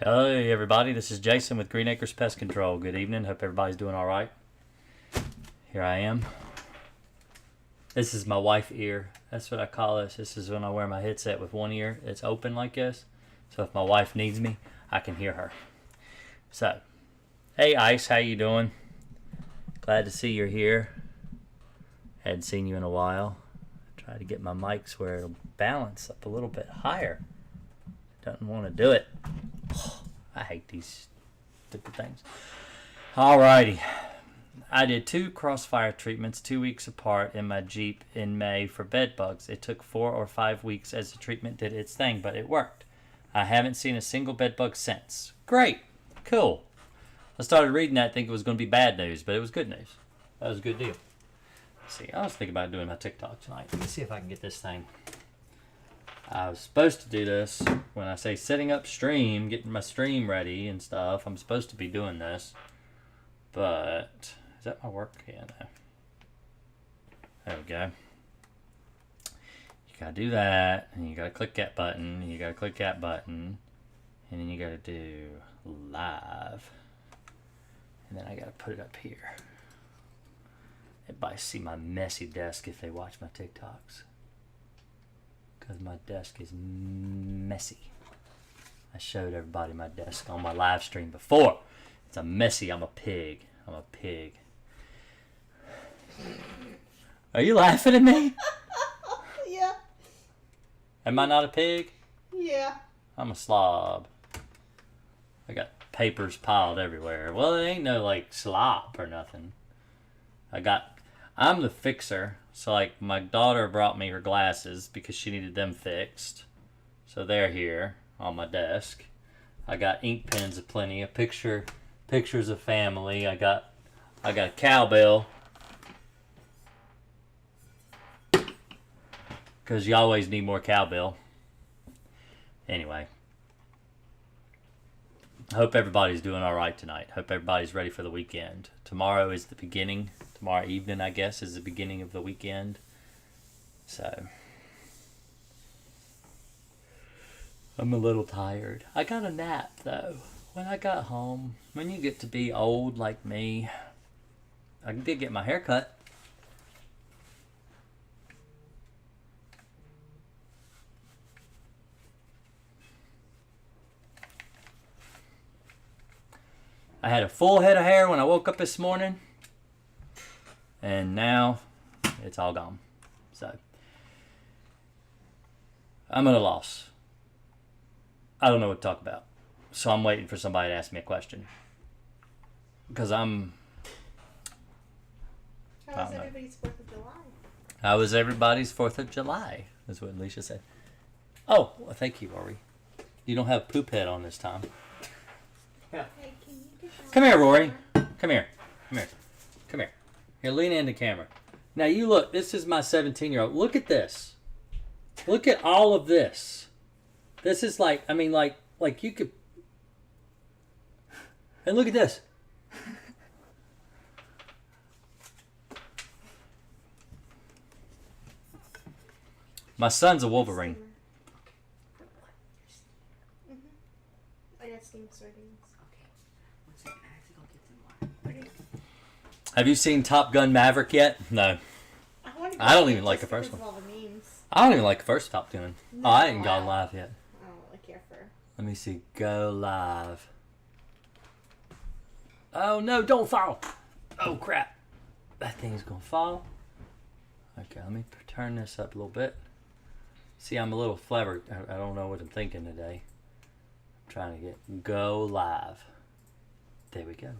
Hey everybody, this is Jason with Akers Pest Control. Good evening, hope everybody's doing alright. Here I am. This is my wife ear. That's what I call this. This is when I wear my headset with one ear. It's open like this. So if my wife needs me, I can hear her. So, hey Ice, how you doing? Glad to see you're here. Hadn't seen you in a while. Try to get my mics where it'll balance up a little bit higher. Doesn't want to do it. I hate these stupid things. Alrighty. I did 2 crossfire treatments 2 weeks apart in my Jeep in May for bed bugs. It took 4 or 5 weeks as the treatment did its thing, but it worked. I haven't seen a single bed bug since. Great. Cool. I started reading that thinking it was going to be bad news, but it was good news. That was a good deal. Let's see, I was thinking about doing my TikTok tonight. Let me see if I can get this thing. I was supposed to do this when I say setting up stream, getting my stream ready and stuff. I'm supposed to be doing this, but is that my work? Yeah, no. There we go. You gotta do that, and you gotta click that button, and you gotta click that button, and then you gotta do live, and then I gotta put it up here. Everybody see my messy desk if they watch my TikToks. Because my desk is messy. I showed everybody my desk on my live stream before. It's a messy. I'm a pig. I'm a pig. Are you laughing at me? Yeah. Am I not a pig? Yeah. I'm a slob. I got papers piled everywhere. Well, it ain't no like slop or nothing. I'm the fixer. So like my daughter brought me her glasses because she needed them fixed. So they're here on my desk. I got ink pens aplenty, pictures of family. I got a cowbell. Cause you always need more cowbell. Anyway. I hope everybody's doing alright tonight. Hope everybody's ready for the weekend. Tomorrow is the beginning. Tomorrow evening, I guess, is the beginning of the weekend. So, I'm a little tired. I got a nap, though. When I got home, when you get to be old like me, I did get my hair cut. I had a full head of hair when I woke up this morning. And now it's all gone. So I'm at a loss. I don't know what to talk about. So I'm waiting for somebody to ask me a question. Because How was everybody's 4th of July? How was everybody's 4th of July? That's what Alicia said. Oh, well, thank you, Rory. You don't have poop head on this time. Yeah. Hey, can you get that? Come here, Rory. Come here. Come here. Come here. Here, lean in the camera. Now you look, this is my 17-year-old. Look at this. Look at all of this. This is like, I mean, like you could, and look at this. My son's a Wolverine. I got steam sardines. Have you seen Top Gun Maverick yet? No. I don't even like the first one. I don't even like the first Top Gun. No, I ain't gone live yet. I don't really care for. Let me see. Go live. Oh no, don't fall. Oh crap. That thing's gonna fall. Okay, let me turn this up a little bit. See, I'm a little flabbered. I don't know what I'm thinking today. I'm trying to get go live. There we go.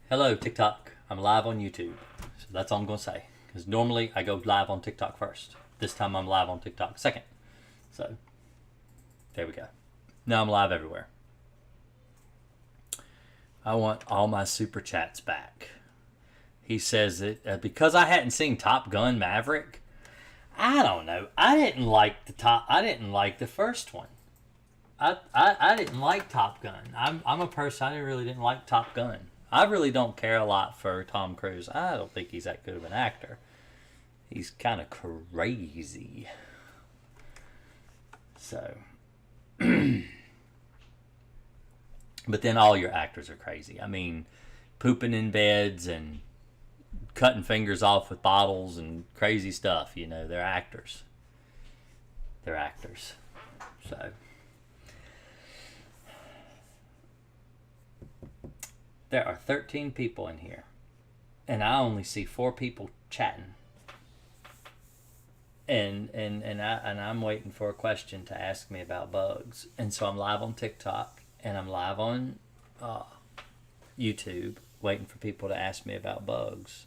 Hello, TikTok. I'm live on YouTube. So that's all I'm going to say. Because normally I go live on TikTok first. This time I'm live on TikTok second. So, there we go. Now I'm live everywhere. I want all my super chats back. He says that because I hadn't seen Top Gun Maverick, I don't know. I didn't like the first one. I didn't like Top Gun. I'm a person, I really didn't like Top Gun. I really don't care a lot for Tom Cruise. I don't think he's that good of an actor. He's kind of crazy. So, but then all your actors are crazy. I mean, pooping in beds and cutting fingers off with bottles and crazy stuff. You know, they're actors. They're actors. So, there are 13 people in here, and I only see 4 people chatting. And I'm waiting for a question to ask me about bugs. And so I'm live on TikTok and I'm live on YouTube waiting for people to ask me about bugs.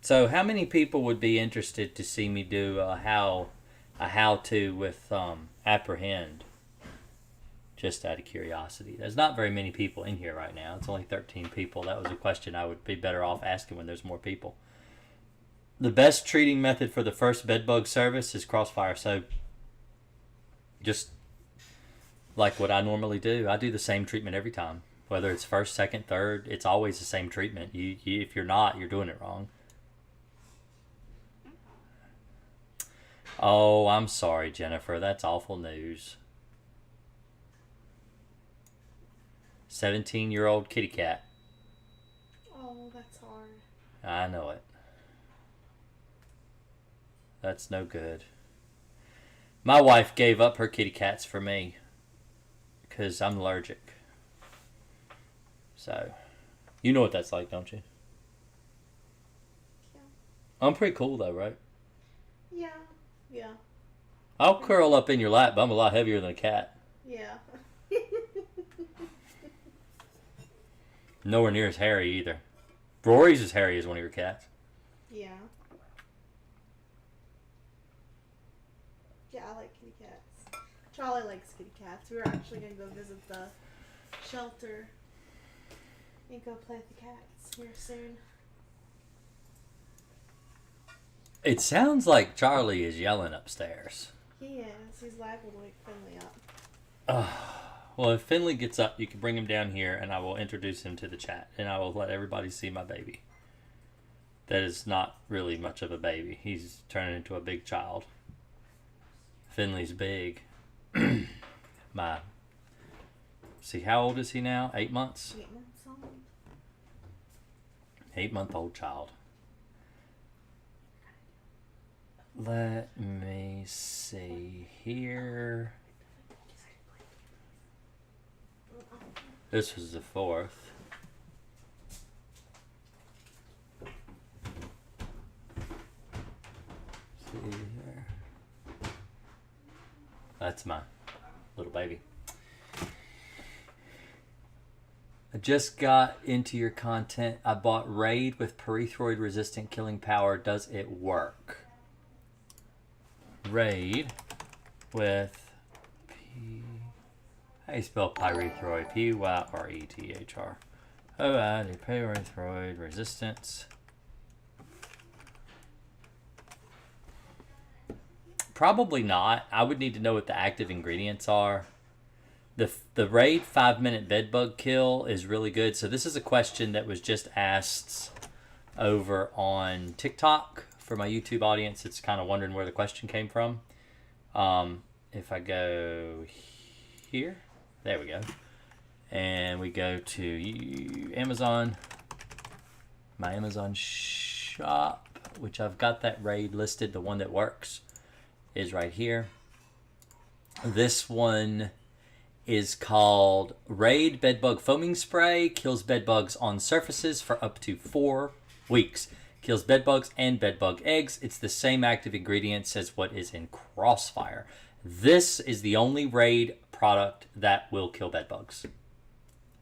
So how many people would be interested to see me do a how-to with apprehend? Just out of curiosity. There's not very many people in here right now. It's only 13 people. That was a question I would be better off asking when there's more people. The best treating method for the first bedbug service is crossfire. So just like what I normally do, I do the same treatment every time. Whether it's first, second, third, it's always the same treatment. If you're not, you're doing it wrong. Oh, I'm sorry, Jennifer. That's awful news. 17-year-old kitty cat. Oh, that's hard. I know it. That's no good. My wife gave up her kitty cats for me because I'm allergic. So, you know what that's like, don't you? Yeah. I'm pretty cool though, right? Yeah. Yeah. I'll curl up in your lap, but I'm a lot heavier than a cat. Yeah. Nowhere near as hairy either. Rory's as hairy as one of your cats. Yeah. Yeah, I like kitty cats. Charlie likes kitty cats. We were actually going to go visit the shelter and go play with the cats here soon. It sounds like Charlie is yelling upstairs. He is. He's liable to wake Finley up. Well, if Finley gets up, you can bring him down here and I will introduce him to the chat. And I will let everybody see my baby. That is not really much of a baby. He's turning into a big child. Finley's big. See, how old is he now? 8 months? 8 months old. 8-month-old child. Let me see here. This was the 4th. See here. That's my little baby. I just got into your content. I bought Raid with pyrethroid resistant killing power. Does it work? Raid with how do you spell pyrethroid? P-Y-R-E-T-H-R. Oh, the pyrethroid resistance. Probably not. I would need to know what the active ingredients are. The Raid 5-minute bedbug kill is really good. So this is a question that was just asked over on TikTok for my YouTube audience. It's kind of wondering where the question came from. If I go here, there we go. And we go to Amazon, my Amazon shop, which I've got that Raid listed. The one that works is right here. This one is called Raid Bedbug Foaming Spray. Kills bedbugs on surfaces for up to 4 weeks. Kills bedbugs and bedbug eggs. It's the same active ingredients as what is in Crossfire. This is the only Raid product that will kill bedbugs.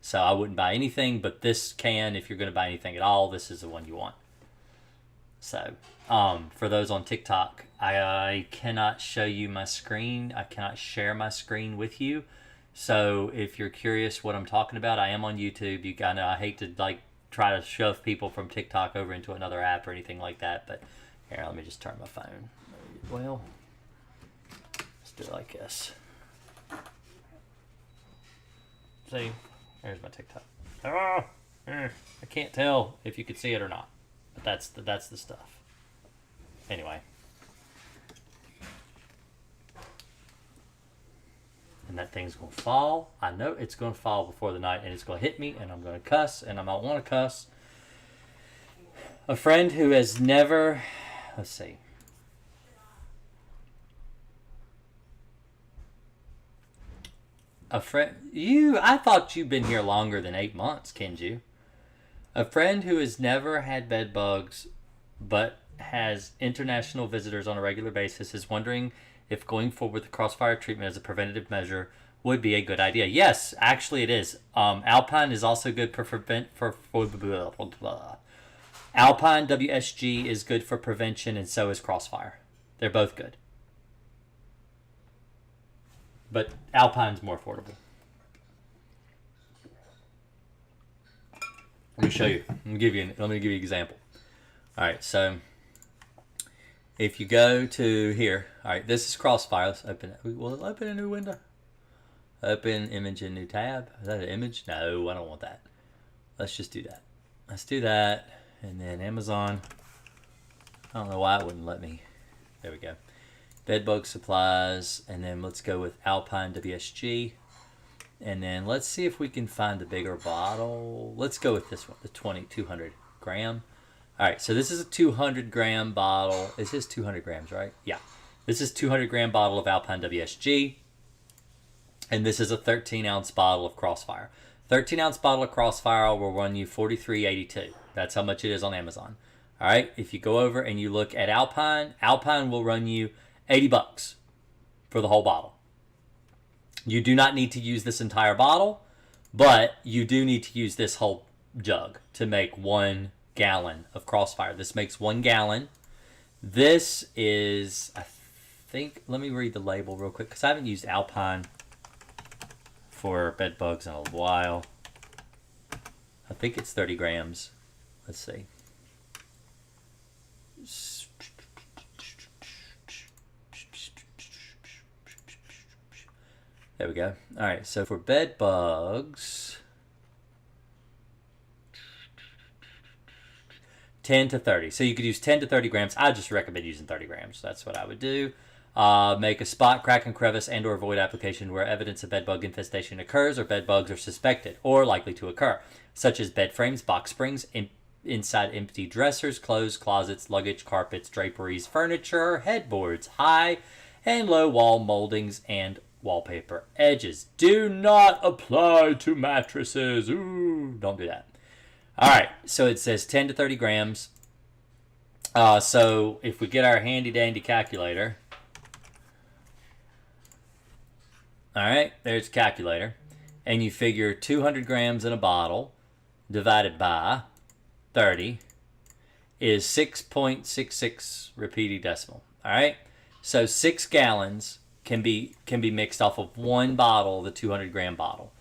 So I wouldn't buy anything, but this can. If you're going to buy anything at all, this is the one you want. So, for those on TikTok, I cannot show you my screen. I cannot share my screen with you. So if you're curious what I'm talking about, I am on YouTube. You kind of, I hate to try to shove people from TikTok over into another app or anything like that. But here, let me just turn my phone. Well, let's do it like this. See, there's my TikTok. I can't tell if you could see it or not. But that's the stuff. Anyway. and that thing's going to fall. I know it's going to fall before the night, and it's going to hit me, and I'm going to cuss, and I don't want to cuss. A friend who has never, let's see. I thought you'd been here longer than 8 months, Kenju. A friend who has never had bed bugs, but has international visitors on a regular basis, is wondering if going forward with the crossfire treatment as a preventative measure would be a good idea. Yes, actually it is. Alpine is also good for Alpine WSG is good for prevention, and so is crossfire. They're both good. But Alpine's more affordable. Let me show you. Let me give you an example. All right, so if you go to here, all right, this is crossfire. Let's open it. Will it open a new window? Open image in new tab. Is that an image? No, I don't want that. Let's just do that. Let's do that. And then Amazon. I don't know why it wouldn't let me. There we go. Bedbug supplies. And then let's go with Alpine WSG. And then let's see if we can find a bigger bottle. Let's go with this one, the 200 gram. All right, so this is a 200 gram bottle. Is this 200 grams, right? Yeah. This is 200 gram bottle of Alpine WSG. And this is a 13 ounce bottle of Crossfire. 13 ounce bottle of Crossfire will run you $43.82. That's how much it is on Amazon. All right, if you go over and you look at Alpine, Alpine will run you $80 for the whole bottle. You do not need to use this entire bottle, but you do need to use this whole jug to make 1 gallon of Crossfire. This makes 1 gallon. This is, I think, let me read the label real quick because I haven't used Alpine for bed bugs in a while. I think it's 30 grams. Let's see. There we go. All right, so for bed bugs, 10 to 30. So you could use 10 to 30 grams. I just recommend using 30 grams. That's what I would do. Make a spot, crack, and crevice and or void application where evidence of bed bug infestation occurs or bed bugs are suspected or likely to occur, such as bed frames, box springs, inside empty dressers, clothes, closets, luggage, carpets, draperies, furniture, headboards, high and low wall moldings, and wallpaper edges. Do not apply to mattresses. Ooh, don't do that. All right, so it says 10 to 30 grams. So if we get our handy dandy calculator, all right, there's a calculator, and you figure 200 grams in a bottle divided by 30 is 6.66 repeating decimal. All right, so 6 gallons can be mixed off of 1 bottle, the 200 gram bottle.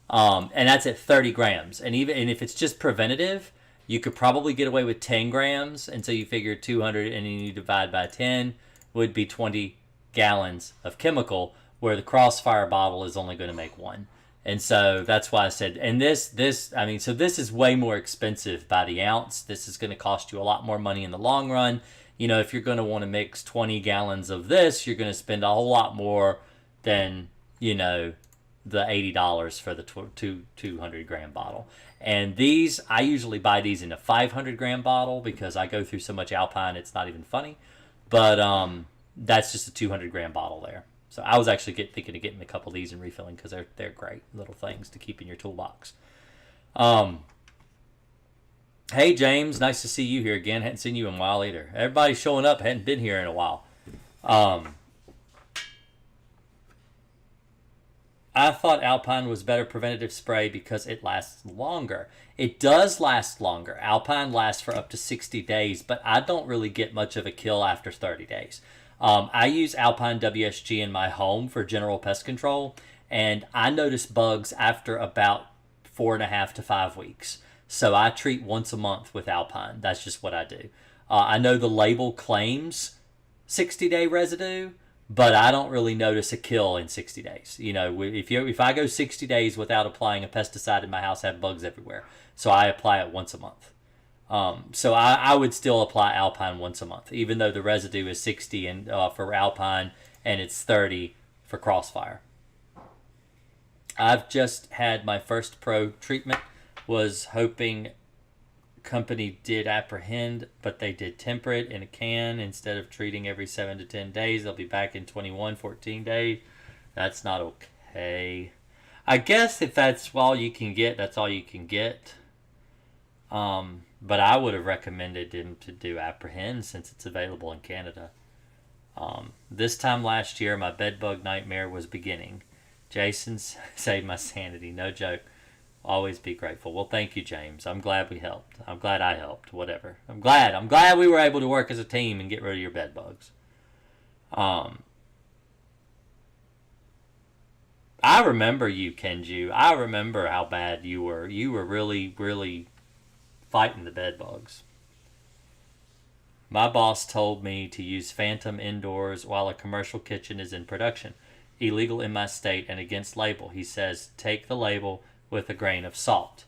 And that's at 30 grams. And if it's just preventative, you could probably get away with 10 grams. And so you figure 200 and then you divide by 10 would be 20 gallons of chemical, where the Crossfire bottle is only going to make 1. And so that's why I said, and this is way more expensive by the ounce. This is going to cost you a lot more money in the long run. You know, if you're going to want to mix 20 gallons of this, you're going to spend a whole lot more than, you know, the $80 for the 200 gram bottle. And these, I usually buy these in a 500 gram bottle because I go through so much Alpine, it's not even funny. But that's just a 200 gram bottle there. So I was actually thinking of getting a couple of these and refilling because they're great little things to keep in your toolbox. Hey, James, nice to see you here again. Hadn't seen you in a while either. Everybody's showing up. Hadn't been here in a while. I thought Alpine was better preventative spray because it lasts longer. It does last longer. Alpine lasts for up to 60 days, but I don't really get much of a kill after 30 days. I use Alpine WSG in my home for general pest control, and I notice bugs after about 4.5 to 5 weeks. So I treat once a month with Alpine. That's just what I do. I know the label claims 60-day residue, but I don't really notice a kill in 60 days. You know, if I go 60 days without applying a pesticide in my house, I have bugs everywhere. So I apply it once a month. So I would still apply Alpine once a month, even though the residue is 60 for Alpine and it's 30 for Crossfire. I've just had my first pro treatment. Was hoping company did apprehend, but they did temper it in a can instead of treating every 7 to 10 days. They'll be back in 14 days. That's not okay. I guess if that's all you can get, that's all you can get. But I would have recommended him to do apprehend since it's available in Canada. This time last year, my bedbug nightmare was beginning. Jason saved my sanity. No joke. Always be grateful. Well, thank you, James. I'm glad we helped. I'm glad I helped. Whatever. I'm glad we were able to work as a team and get rid of your bed bugs. I remember you, Kenju. I remember how bad you were. You were really, really fighting the bed bugs. My boss told me to use Phantom indoors while a commercial kitchen is in production. Illegal in my state and against label. He says, take the label with a grain of salt.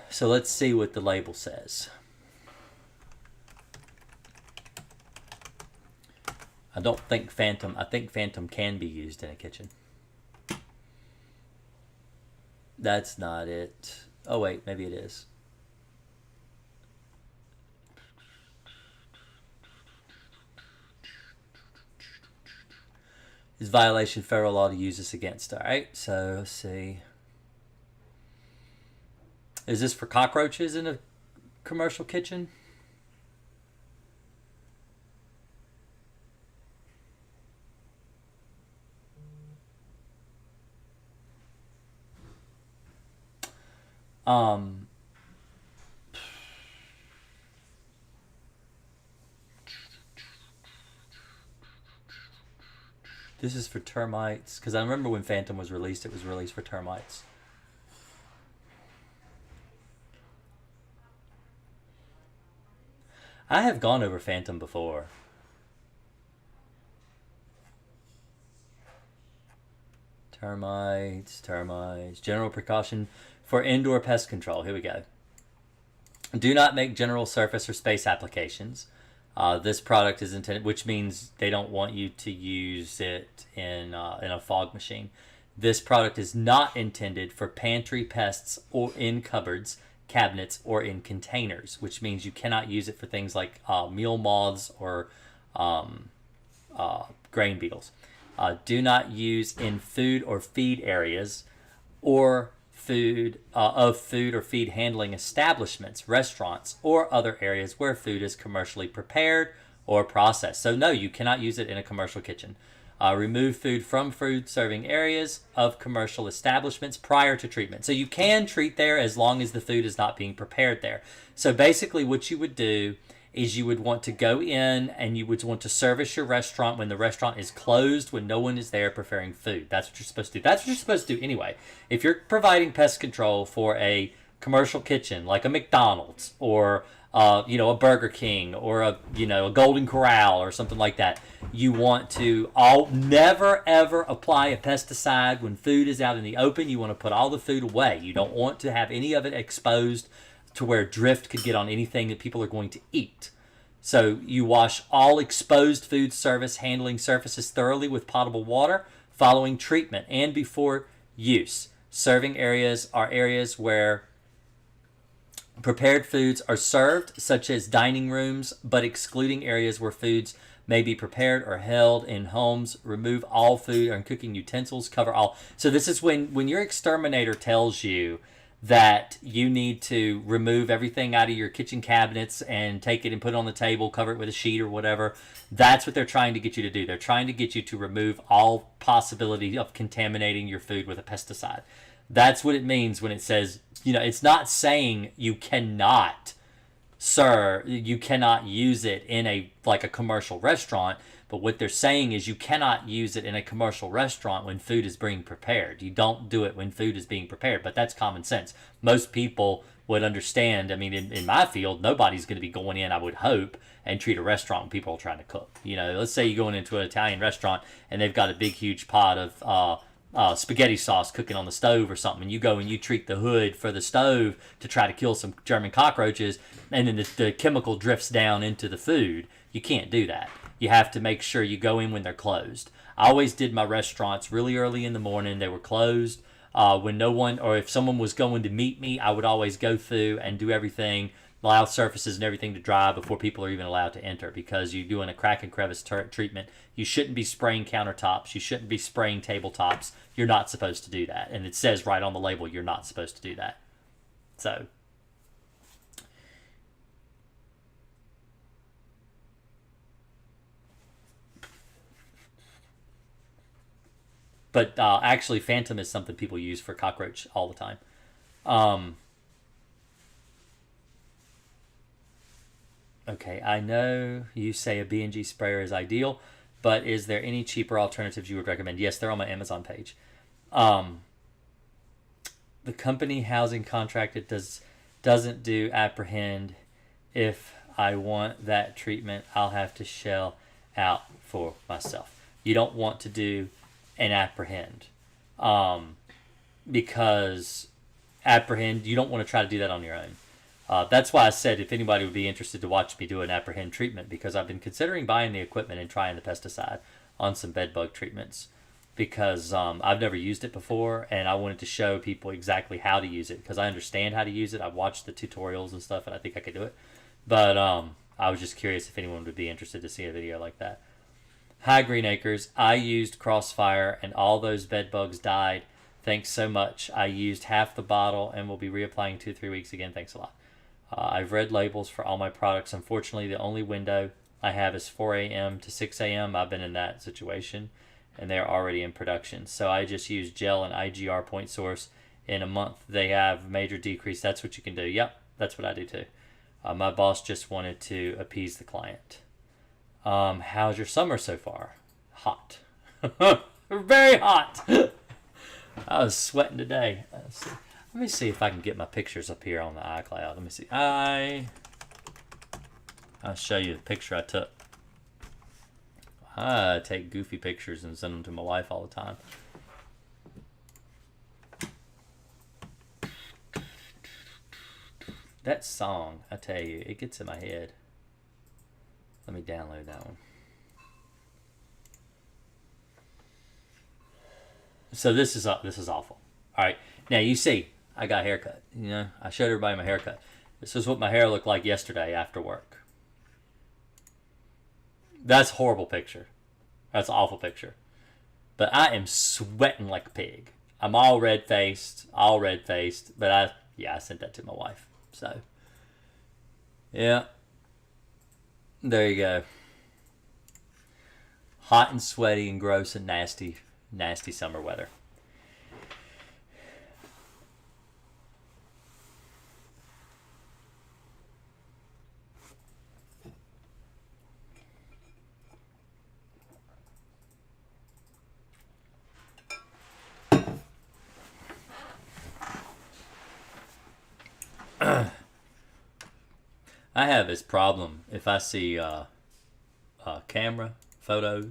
So let's see what the label says. I think Phantom can be used in a kitchen. That's not it. Oh wait, maybe it is. Is violation federal law to use this against. Alright, so let's see. Is this for cockroaches in a commercial kitchen? This is for termites, because I remember when Phantom was released, it was released for termites. I have gone over Phantom before. Termites. General precaution for indoor pest control. Here we go. Do not make general surface or space applications. This product is intended, which means they don't want you to use it in a fog machine. This product is not intended for pantry pests or in cupboards, cabinets, or in containers, which means you cannot use it for things like meal moths or grain beetles. Do not use in food or feed areas or food or feed handling establishments, restaurants, or other areas where food is commercially prepared or processed. So no, you cannot use it in a commercial kitchen. Remove food from food serving areas of commercial establishments prior to treatment. So you can treat there as long as the food is not being prepared there. So basically what you would do is you would want to go in and you would want to service your restaurant when the restaurant is closed, when no one is there preparing food. That's what you're supposed to do. That's what you're supposed to do anyway. If you're providing pest control for a commercial kitchen like a McDonald's or a Burger King or a Golden Corral or something like that, you want to never ever apply a pesticide when food is out in the open. You want to put all the food away. You don't want to have any of it exposed to where drift could get on anything that people are going to eat. So you wash all exposed food service handling surfaces thoroughly with potable water following treatment and before use. Serving areas are areas where prepared foods are served, such as dining rooms, but excluding areas where foods may be prepared or held in homes. Remove all food and cooking utensils. Cover all. So this is when your exterminator tells you that you need to remove everything out of your kitchen cabinets and take it and put it on the table, cover it with a sheet or whatever. That's what they're trying to get you to do. They're trying to get you to remove all possibility of contaminating your food with a pesticide. That's what it means when it says, it's not saying you cannot, you cannot use it in a commercial restaurant. But what they're saying is you cannot use it in a commercial restaurant when food is being prepared. You don't do it when food is being prepared, but that's common sense. Most people would understand. I mean, in my field, nobody's going to be going in, I would hope, and treat a restaurant when people are trying to cook. Let's say you're going into an Italian restaurant and they've got a big, huge pot of spaghetti sauce cooking on the stove or something, and you go and you treat the hood for the stove to try to kill some German cockroaches, and then the chemical drifts down into the food. You can't do that. you have to make sure you go in when they're closed. I always did my restaurants really early in the morning. They were closed. When no one, or if someone was going to meet me, I would always go through and do everything, allow surfaces and everything to dry before people are even allowed to enter, because you're doing a crack and crevice treatment. You shouldn't be spraying countertops. You shouldn't be spraying tabletops. You're not supposed to do that. And it says right on the label, you're not supposed to do that. So, but actually, Phantom is something people use for cockroach all the time. Okay, I know you say a B&G sprayer is ideal, but is there any cheaper alternatives you would recommend? Yes, they're on my Amazon page. The company housing contract, it doesn't do apprehend. If I want that treatment, I'll have to shell out for myself. You don't want to do an apprehend, because apprehend, you don't want to try to do that on your own. That's why I said if anybody would be interested to watch me do an apprehend treatment, because I've been considering buying the equipment and trying the pesticide on some bed bug treatments, because I've never used it before, and I wanted to show people exactly how to use it, because I understand how to use it. I've watched the tutorials and stuff, and I think I could do it. But I was just curious if anyone would be interested to see a video like that. Hi, Green Acres. I used Crossfire, and all those bed bugs died. Thanks so much. I used half the bottle and will be reapplying 2-3 weeks again. Thanks a lot. I've read labels for all my products. Unfortunately, the only window I have is 4 a.m. to 6 a.m. I've been in that situation, and they're already in production. So I just use gel and IGR point source. In a month, they have major decrease. That's what you can do. Yep, that's what I do too. My boss just wanted to appease the client. How's your summer so far? Hot. Very hot. I was sweating today. Let me see if I can get my pictures up here on the iCloud. Let me see. I'll show you the picture I took. I take goofy pictures and send them to my wife all the time. That song, I tell you, it gets in my head. Let me download that one. So this is awful. All right, now you see, I got a haircut. You know, I showed everybody my haircut. This is what my hair looked like yesterday after work. That's a horrible picture. That's an awful picture. But I am sweating like a pig. I'm all red-faced. But I sent that to my wife. So, yeah. There you go. Hot and sweaty and gross and nasty summer weather. I have this problem. If I see a camera, photo,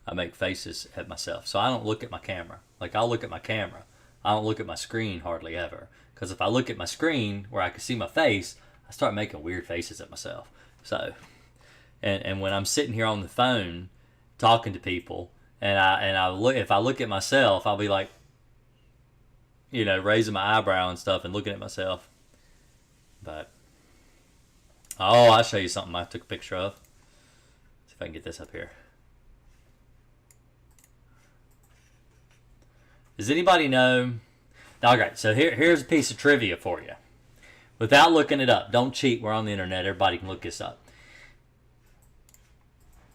I make faces at myself. So I don't look at my camera. Like, I'll look at my camera. I don't look at my screen hardly ever. Because if I look at my screen where I can see my face, I start making weird faces at myself. So, and when I'm sitting here on the phone talking to people, and if I look at myself, I'll be like, you know, raising my eyebrow and stuff and looking at myself. But, oh, I'll show you something I took a picture of. See if I can get this up here. Does anybody know? Okay, so here's a piece of trivia for you. Without looking it up. Don't cheat. We're on the internet. Everybody can look this up.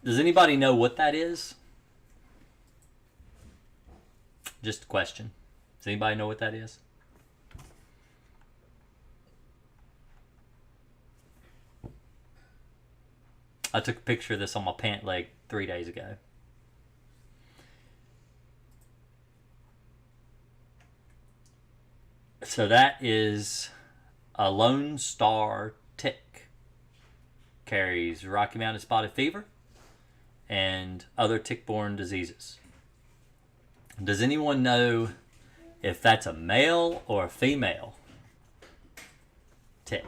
Does anybody know what that is? Just a question. Does anybody know what that is? I took a picture of this on my pant leg 3 days ago. So that is a Lone Star tick. Carries Rocky Mountain spotted fever and other tick-borne diseases. Does anyone know if that's a male or a female tick?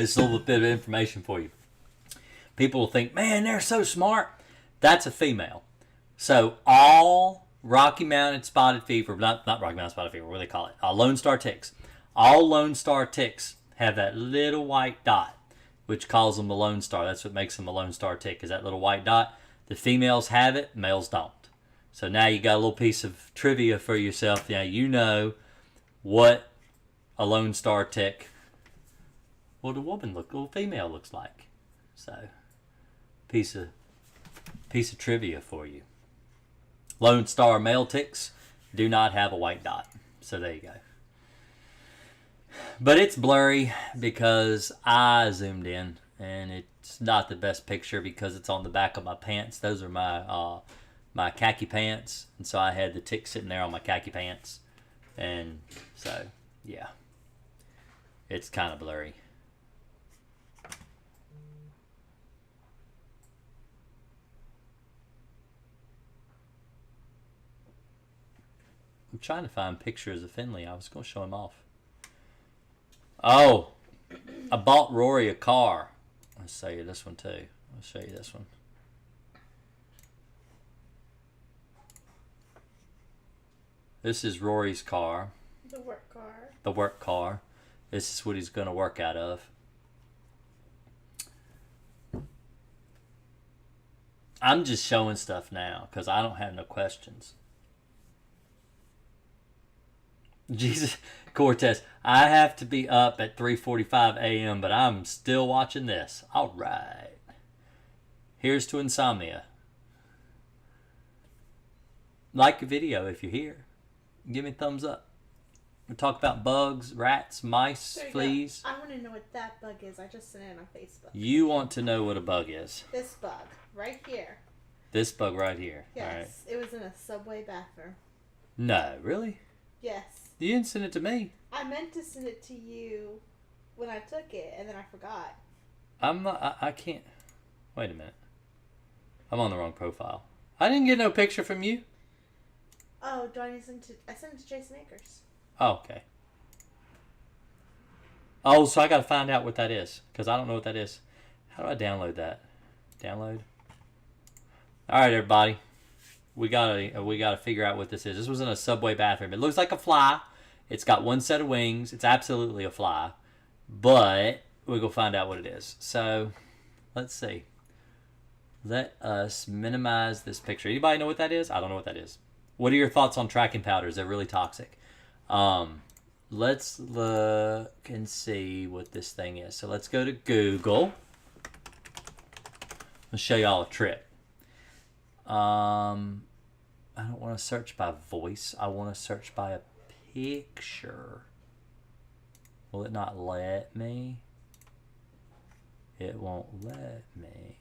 It's a little bit of information for you. People will think, man, they're so smart. That's a female. So all Rocky Mountain spotted fever, not Rocky Mountain spotted fever, what do they call it? Lone Star ticks. All Lone Star ticks have that little white dot, which calls them the Lone Star. That's what makes them a Lone Star tick, is that little white dot. The females have it, males don't. So now you got a little piece of trivia for yourself. Now you know what a Lone Star tick, what a little female looks like. So, piece of trivia for you. Lone Star male ticks do not have a white dot. So there you go. But it's blurry because I zoomed in, and it's not the best picture because it's on the back of my pants. Those are my khaki pants, and so I had the tick sitting there on my khaki pants, and so yeah, it's kind of blurry. I'm trying to find pictures of Finley. I was going to show him off. Oh, I bought Rory a car. I'll show you this one too. I'll show you this one. This is Rory's car. The work car. The work car. This is what he's going to work out of. I'm just showing stuff now because I don't have no questions. Jesus, Cortez, I have to be up at 3:45 a.m., but I'm still watching this. All right. Here's to insomnia. Like the video if you're here. Give me a thumbs up. We talk about bugs, rats, mice, fleas. I want to know what that bug is. I just sent it on Facebook. You want to know what a bug is? This bug right here. This bug right here. Yes. All right. It was in a subway bathroom. No, really? Yes. You didn't send it to me. I meant to send it to you when I took it, and then I forgot. I'm not. I can't. Wait a minute. I'm on the wrong profile. I didn't get no picture from you. Oh, do I need to send it to... I sent it to Jason Akers. Oh, okay. Oh, so I got to find out what that is because I don't know what that is. How do I download that? Download. All right, everybody. We gotta figure out what this is. This was in a subway bathroom. It looks like a fly. It's got one set of wings. It's absolutely a fly. But we'll go find out what it is. So, let's see. Let us minimize this picture. Anybody know what that is? I don't know what that is. What are your thoughts on tracking powders? They're really toxic. Let's look and see what this thing is. So let's go to Google. I'll show y'all a trick. I don't want to search by voice. I want to search by a picture. Will it not let me? It won't let me.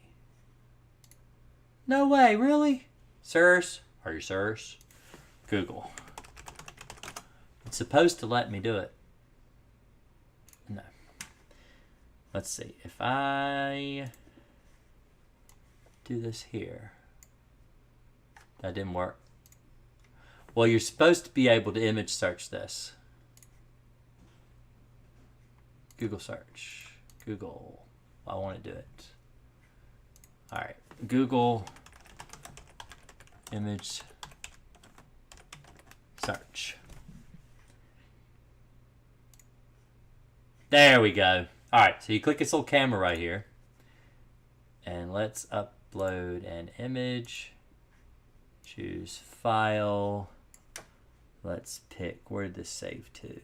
No way, really? Sirs? Are you sirs? Google. It's supposed to let me do it. No. Let's see. If I do this here. That didn't work. Well, you're supposed to be able to image search this. Google search. Google. I want to do it. Alright. Google image search. There we go. Alright, so you click this little camera right here. And let's upload an image. Choose file. Let's pick, where did this save to?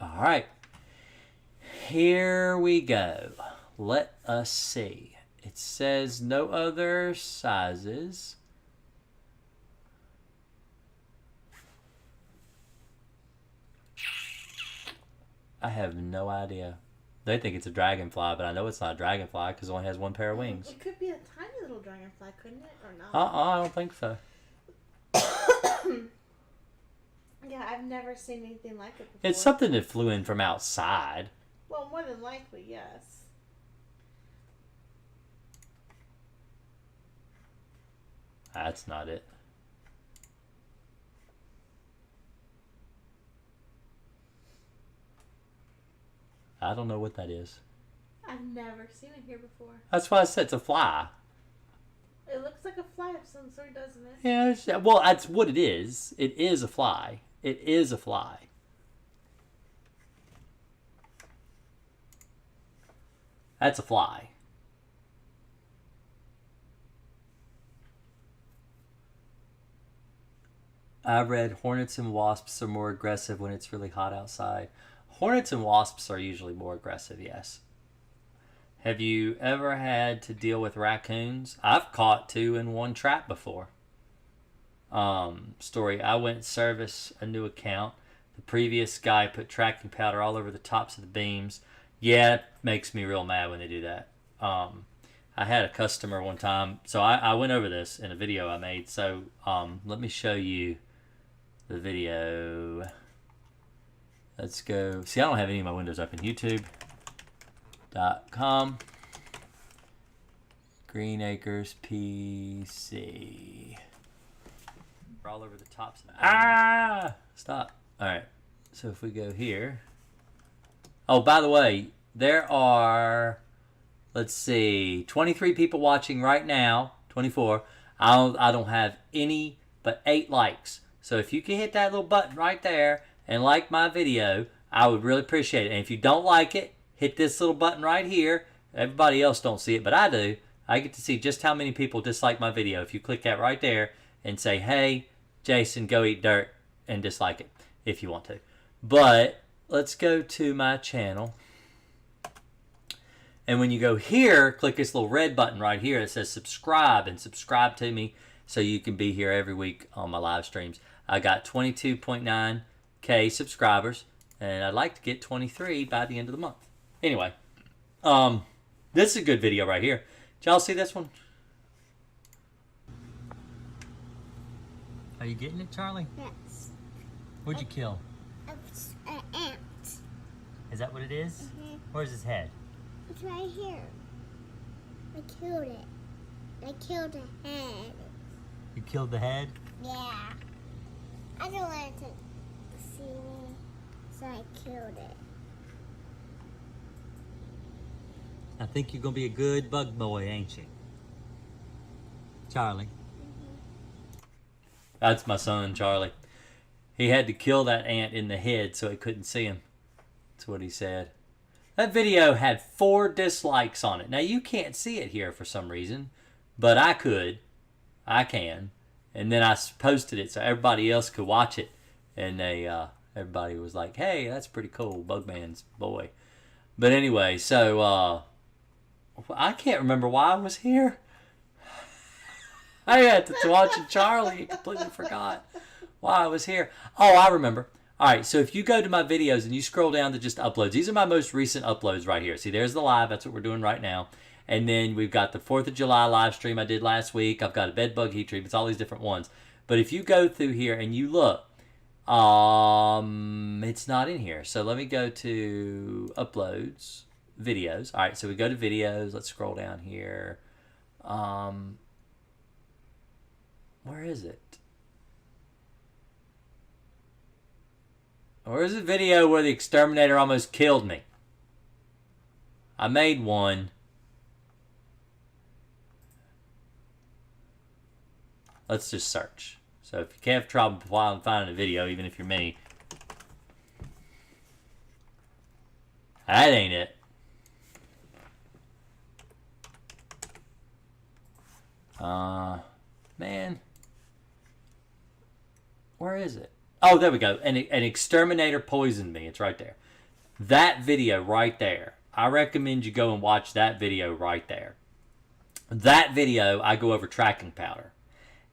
All right, here we go. Let us see. It says no other sizes. I have no idea. They think it's a dragonfly, but I know it's not a dragonfly because it only has one pair of wings. It could be a tiny little dragonfly, couldn't it? Or not? I don't think so. Yeah, I've never seen anything like it before. It's something that flew in from outside. Well, more than likely, yes. That's not it. I don't know what that is. I've never seen it here before. That's why I said it's a fly. It looks like a fly of some sort, doesn't it? Yeah, well, that's what it is. It is a fly. It is a fly. That's a fly. I read hornets and wasps are more aggressive when it's really hot outside. Hornets and wasps are usually more aggressive, yes. Have you ever had to deal with raccoons? I've caught 2 in one trap before. Story, I went service a new account. The previous guy put tracking powder all over the tops of the beams. Yeah, it makes me real mad when they do that. I had a customer one time, so I went over this in a video I made. So let me show you the video. Let's go. See, I don't have any of my windows open. YouTube.com. Green Acres PC. All over the tops of the stop. All right. So if we go here. Oh, by the way, there are, let's see, 23 people watching right now. 24. I don't have any but 8 likes. So if you can hit that little button right there and like my video, I would really appreciate it. And if you don't like it, hit this little button right here. Everybody else don't see it, but I do. I get to see just how many people dislike my video. If you click that right there and say, hey, Jason, go eat dirt, and dislike it if you want to. But let's go to my channel. And when you go here, click this little red button right here that says subscribe, and subscribe to me so you can be here every week on my live streams. I got 22.9K subscribers, and I'd like to get 23 by the end of the month. Anyway, this is a good video right here. Did y'all see this one? Are you getting it, Charlie? Yes. What'd you kill? It's an ant. Is that what it is? Mm-hmm. Where's his head? It's right here. I killed it. I killed the head. You killed the head? Yeah. I don't want it to see me, so I killed it. I think you're going to be a good bug boy, ain't you? Charlie. Mm-hmm. That's my son, Charlie. He had to kill that ant in the head so it couldn't see him. That's what he said. That video had 4 dislikes on it. Now, you can't see it here for some reason, but I could. I can. And then I posted it so everybody else could watch it. And everybody was like, hey, that's pretty cool, Bugman's boy. But anyway, so I can't remember why I was here. I had to watch Charlie. Completely forgot why I was here. Oh, I remember. All right, so if you go to my videos and you scroll down to just uploads, these are my most recent uploads right here. See, there's the live. That's what we're doing right now. And then we've got the 4th of July live stream I did last week. I've got a bed bug heat treatment. It's all these different ones. But if you go through here and you look, it's not in here. So let me go to uploads, videos. All right, so we go to videos. Let's scroll down here. Where is it? Where's the video where the exterminator almost killed me? I made one. Let's just search. So if you can't have trouble finding a video, even if you're me, that ain't it. Man. Where is it? Oh, there we go. An exterminator poisoned me. It's right there. That video right there. I recommend you go and watch that video right there. That video, I go over tracking powder.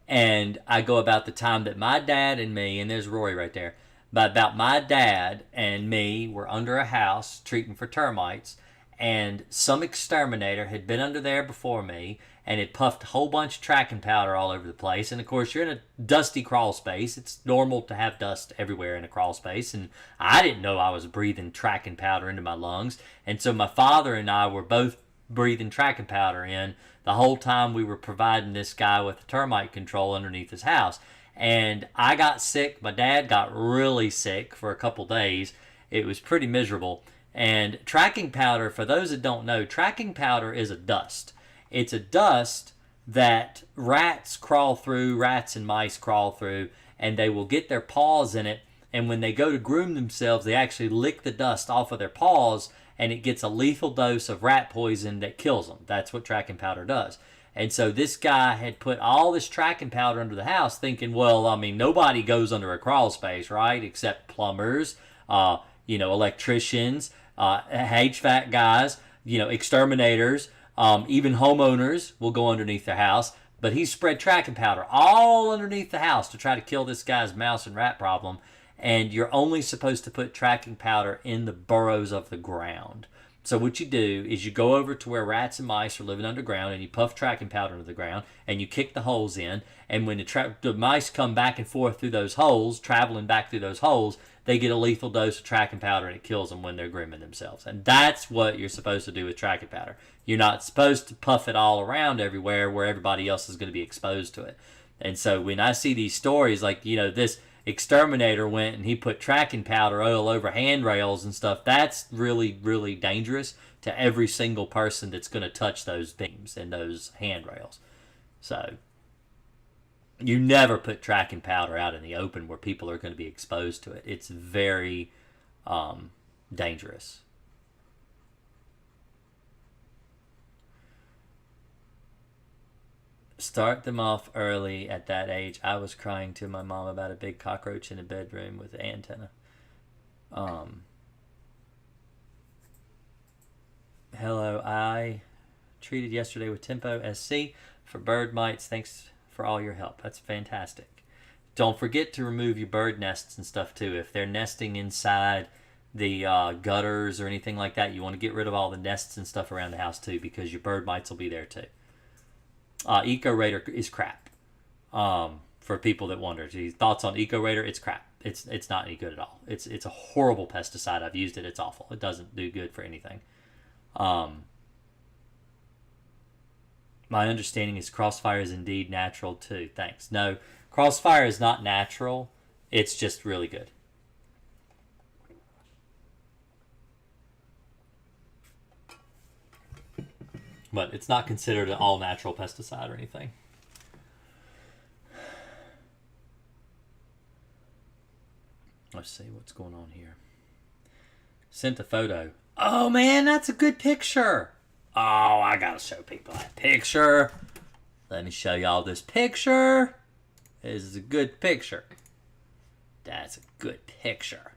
And I go about the time that my dad and me, and there's Rory right there, but about my dad and me were under a house treating for termites, and some exterminator had been under there before me and had puffed a whole bunch of tracking powder all over the place. And of course, you're in a dusty crawl space. It's normal to have dust everywhere in a crawl space, and I didn't know I was breathing tracking powder into my lungs. And so my father and I were both breathing tracking powder in the whole time we were providing this guy with termite control underneath his house. And I got sick. My dad got really sick for a couple days. It was pretty miserable. And tracking powder, for those that don't know, tracking powder is a dust. It's a dust that rats and mice crawl through, and they will get their paws in it. And when they go to groom themselves, they actually lick the dust off of their paws, and it gets a lethal dose of rat poison that kills them. That's what tracking powder does. And so this guy had put all this tracking powder under the house thinking, well, I mean, nobody goes under a crawl space, right? Except plumbers, electricians, HVAC guys, exterminators, even homeowners will go underneath their house. But he spread tracking powder all underneath the house to try to kill this guy's mouse and rat problem. And you're only supposed to put tracking powder in the burrows of the ground. So what you do is you go over to where rats and mice are living underground, and you puff tracking powder into the ground, and you kick the holes in. And when the mice come back and forth through those holes, traveling back through those holes, they get a lethal dose of tracking powder, and it kills them when they're grooming themselves. And that's what you're supposed to do with tracking powder. You're not supposed to puff it all around everywhere where everybody else is going to be exposed to it. And so when I see these stories like, this exterminator went and he put tracking powder all over handrails and stuff, that's really, really dangerous to every single person that's going to touch those beams and those handrails. So you never put tracking powder out in the open where people are going to be exposed to it. It's very dangerous. Start them off early at that age. I was crying to my mom about a big cockroach in a bedroom with an antenna. Hello, I treated yesterday with Tempo SC for bird mites. Thanks for all your help. That's fantastic. Don't forget to remove your bird nests and stuff too. If they're nesting inside the gutters or anything like that, you want to get rid of all the nests and stuff around the house too, because your bird mites will be there too. Eco Raider is crap. For people that wonder, thoughts on Eco Raider? It's crap. It's not any good at all. It's a horrible pesticide. I've used it. It's awful. It doesn't do good for anything. My understanding is Crossfire is indeed natural too. Thanks. No, Crossfire is not natural. It's just really good. But it's not considered an all-natural pesticide or anything. Let's see what's going on here. Sent a photo. Oh, man, that's a good picture. Oh, I gotta show people that picture. Let me show y'all this picture. This is a good picture. That's a good picture.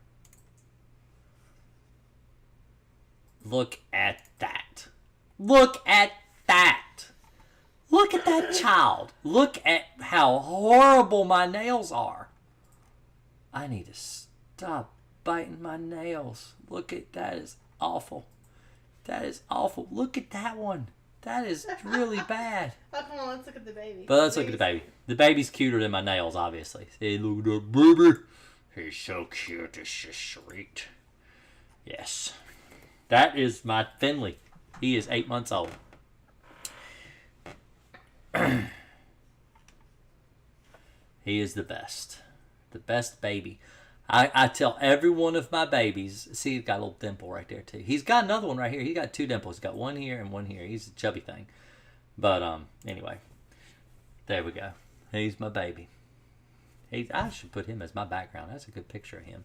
Look at that. Look at that. Look at that child. Look at how horrible my nails are. I need to stop biting my nails. Look at that. Is awful. That is awful. Look at that one. That is really bad. Oh, come on, let's look at the baby. But let's look at the baby. The baby's cuter than my nails, obviously. See, look at that baby. He's so cute. It's just sweet. Yes. That is my Finley. He is 8 months old. He is the best. The best baby. I tell every one of my babies, see, he's got a little dimple right there too. He's got another one right here. He's got two dimples. He's got one here and one here. He's a chubby thing. But anyway, there we go. He's my baby. I should put him as my background. That's a good picture of him.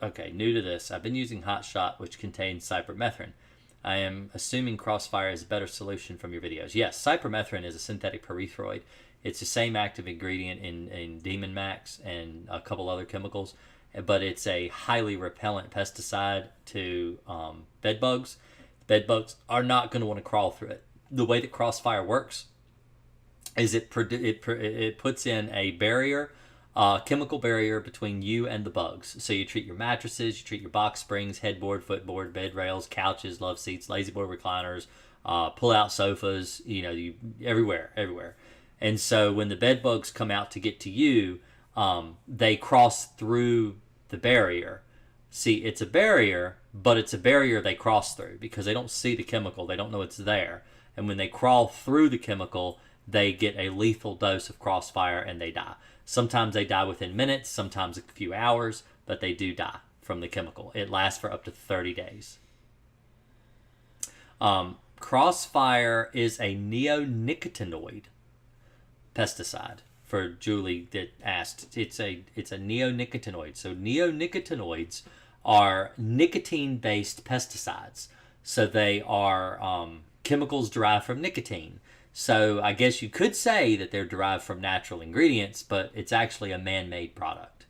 Okay, new to this. I've been using Hot Shot, which contains cypermethrin. I am assuming Crossfire is a better solution from your videos. Yes, cypermethrin is a synthetic pyrethroid. It's the same active ingredient in Demon Max and a couple other chemicals, but it's a highly repellent pesticide to bed bugs. Bed bugs are not going to want to crawl through it. The way that Crossfire works is it puts in a barrier, chemical barrier between you and the bugs. So you treat your mattresses, you treat your box springs, headboard, footboard, bed rails, couches, love seats, lazy boy recliners, pull-out sofas, everywhere. And so when the bed bugs come out to get to you, they cross through the barrier. See, it's a barrier, but it's a barrier they cross through because they don't see the chemical. They don't know it's there. And when they crawl through the chemical, they get a lethal dose of crossfire and they die. Sometimes they die within minutes, sometimes a few hours, but they do die from the chemical. It lasts for up to 30 days. Crossfire is a neonicotinoid pesticide. For Julie that asked, it's a neonicotinoid. So neonicotinoids are nicotine-based pesticides. So they are chemicals derived from nicotine. So I guess you could say that they're derived from natural ingredients, but it's actually a man-made product.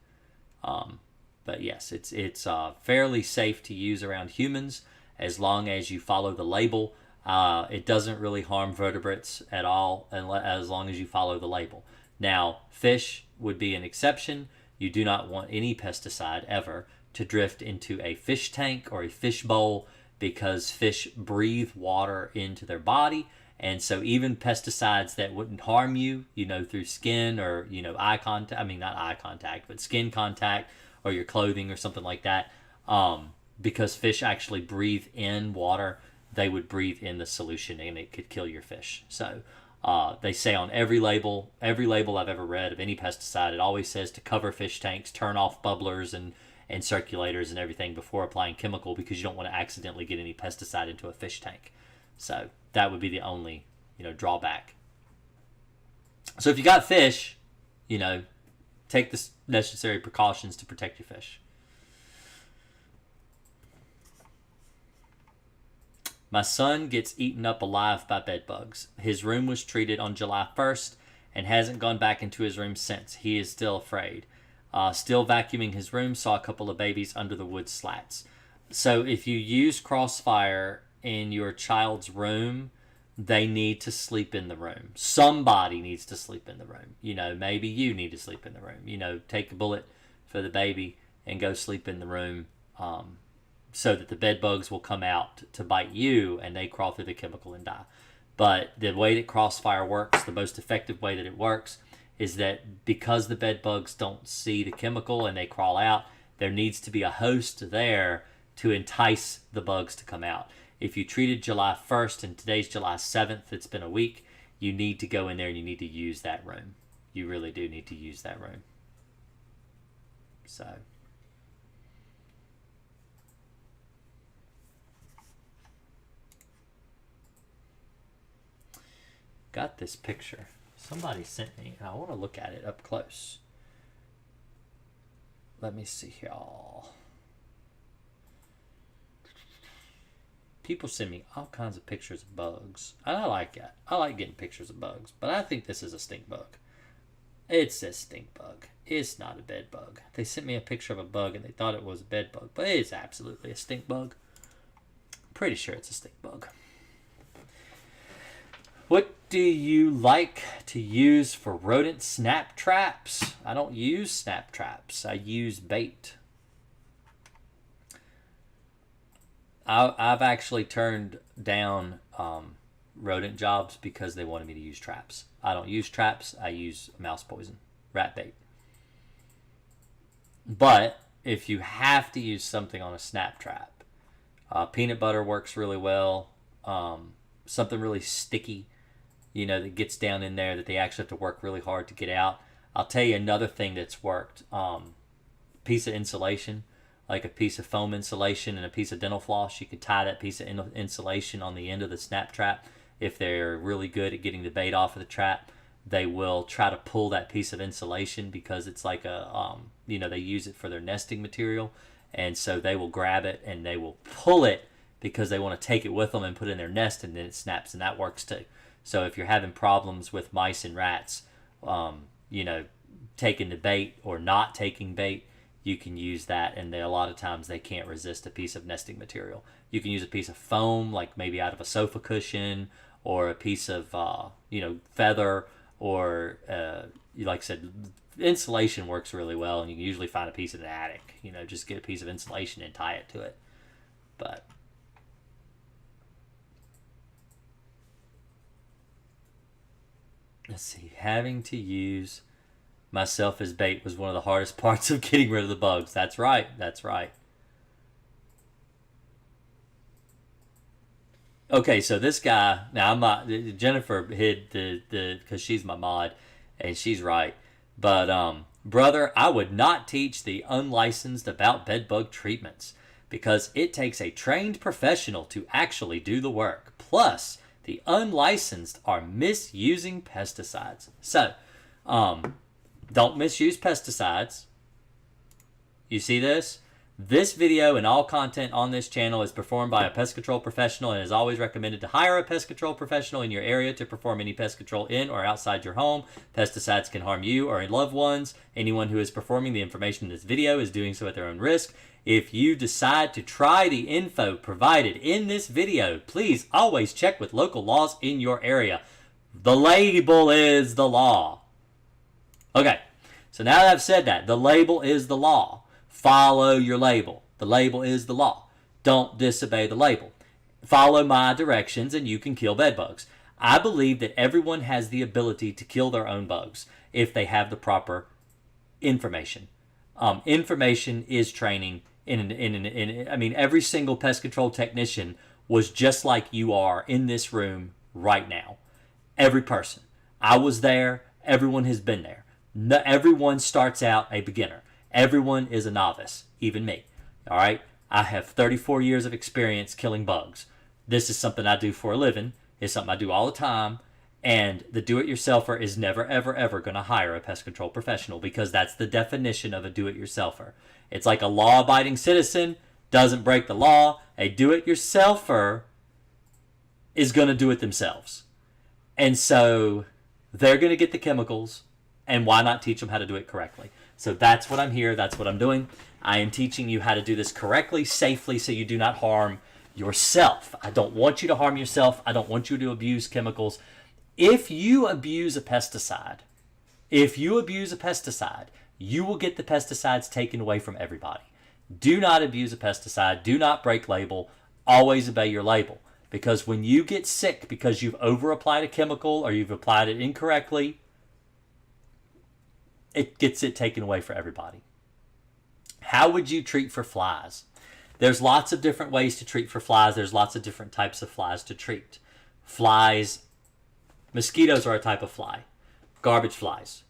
But yes, it's fairly safe to use around humans as long as you follow the label. It doesn't really harm vertebrates at all as long as you follow the label. Now, fish would be an exception. You do not want any pesticide ever to drift into a fish tank or a fish bowl because fish breathe water into their body. And so even pesticides that wouldn't harm you, through skin or, eye contact, not eye contact, but skin contact or your clothing or something like that, because fish actually breathe in water, they would breathe in the solution and it could kill your fish. So they say on every label I've ever read of any pesticide, it always says to cover fish tanks, turn off bubblers and circulators and everything before applying chemical because you don't want to accidentally get any pesticide into a fish tank. So that would be the only, drawback. So if you got fish, take the necessary precautions to protect your fish. My son gets eaten up alive by bedbugs. His room was treated on July 1st and hasn't gone back into his room since. He is still afraid. Still vacuuming his room, saw a couple of babies under the wood slats. So if you use Crossfire in your child's room, they need to sleep in the room. Somebody needs to sleep in the room. Maybe you need to sleep in the room. Take a bullet for the baby and go sleep in the room. So that the bed bugs will come out to bite you and they crawl through the chemical and die. But the way that Crossfire works, the most effective way that it works, is that because the bed bugs don't see the chemical and they crawl out, there needs to be a host there to entice the bugs to come out. If you treated July 1st and today's July 7th, it's been a week, you need to go in there and you need to use that room. You really do need to use that room. So... got this picture. Somebody sent me, and I want to look at it up close. Let me see here. People send me all kinds of pictures of bugs. And I like that. I like getting pictures of bugs. But I think this is a stink bug. It's a stink bug. It's not a bed bug. They sent me a picture of a bug, and they thought it was a bed bug. But it's absolutely a stink bug. Pretty sure it's a stink bug. What do you like to use for rodent snap traps? I don't use snap traps. I use bait. I've actually turned down rodent jobs because they wanted me to use traps. I don't use traps. I use mouse poison, rat bait. But if you have to use something on a snap trap, peanut butter works really well. Something really sticky, that gets down in there that they actually have to work really hard to get out. I'll tell you another thing that's worked. Piece of insulation, like a piece of foam insulation and a piece of dental floss. You can tie that piece of insulation on the end of the snap trap. If they're really good at getting the bait off of the trap, they will try to pull that piece of insulation because it's like they use it for their nesting material. And so they will grab it and they will pull it because they want to take it with them and put it in their nest, and then it snaps, and that works too. So if you're having problems with mice and rats, taking the bait or not taking bait, you can use that, and a lot of times they can't resist a piece of nesting material. You can use a piece of foam, like maybe out of a sofa cushion, or a piece of feather, or like I said, insulation works really well, and you can usually find a piece in the attic. Just get a piece of insulation and tie it to it. But let's see, having to use myself as bait was one of the hardest parts of getting rid of the bugs. That's right. Okay, so this guy, now I'm not, Jennifer hid because she's my mod, and she's right. But, brother, I would not teach the unlicensed about bedbug treatments because it takes a trained professional to actually do the work. Plus, the unlicensed are misusing pesticides. So, don't misuse pesticides. You see this? This video and all content on this channel is performed by a pest control professional and is always recommended to hire a pest control professional in your area to perform any pest control in or outside your home. Pesticides can harm you or loved ones. Anyone who is performing the information in this video is doing so at their own risk. If you decide to try the info provided in this video, please always check with local laws in your area. The label is the law. Okay, so now that I've said that, the label is the law. Follow your label. The label is the law. Don't disobey the label. Follow my directions and you can kill bed bugs. I believe that everyone has the ability to kill their own bugs if they have the proper information. Information is training. I mean, every single pest control technician was just like you are in this room right now. Every person. I was there. Everyone has been there. No, everyone starts out a beginner. Everyone is a novice, even me. All right? I have 34 years of experience killing bugs. This is something I do for a living. It's something I do all the time. And the do-it-yourselfer is never, ever, ever going to hire a pest control professional because that's the definition of a do-it-yourselfer. It's like a law-abiding citizen doesn't break the law. A do-it-yourselfer is going to do it themselves. And so they're going to get the chemicals, and why not teach them how to do it correctly? So that's what I'm here. That's what I'm doing. I am teaching you how to do this correctly, safely, so you do not harm yourself. I don't want you to harm yourself. I don't want you to abuse chemicals. If you abuse a pesticide, you will get the pesticides taken away from everybody. Do not abuse a pesticide. Do not break label. Always obey your label. Because when you get sick because you've over-applied a chemical or you've applied it incorrectly, it gets it taken away for everybody. How would you treat for flies? There's lots of different ways to treat for flies. There's lots of different types of flies to treat. Mosquitoes are a type of fly. Garbage flies,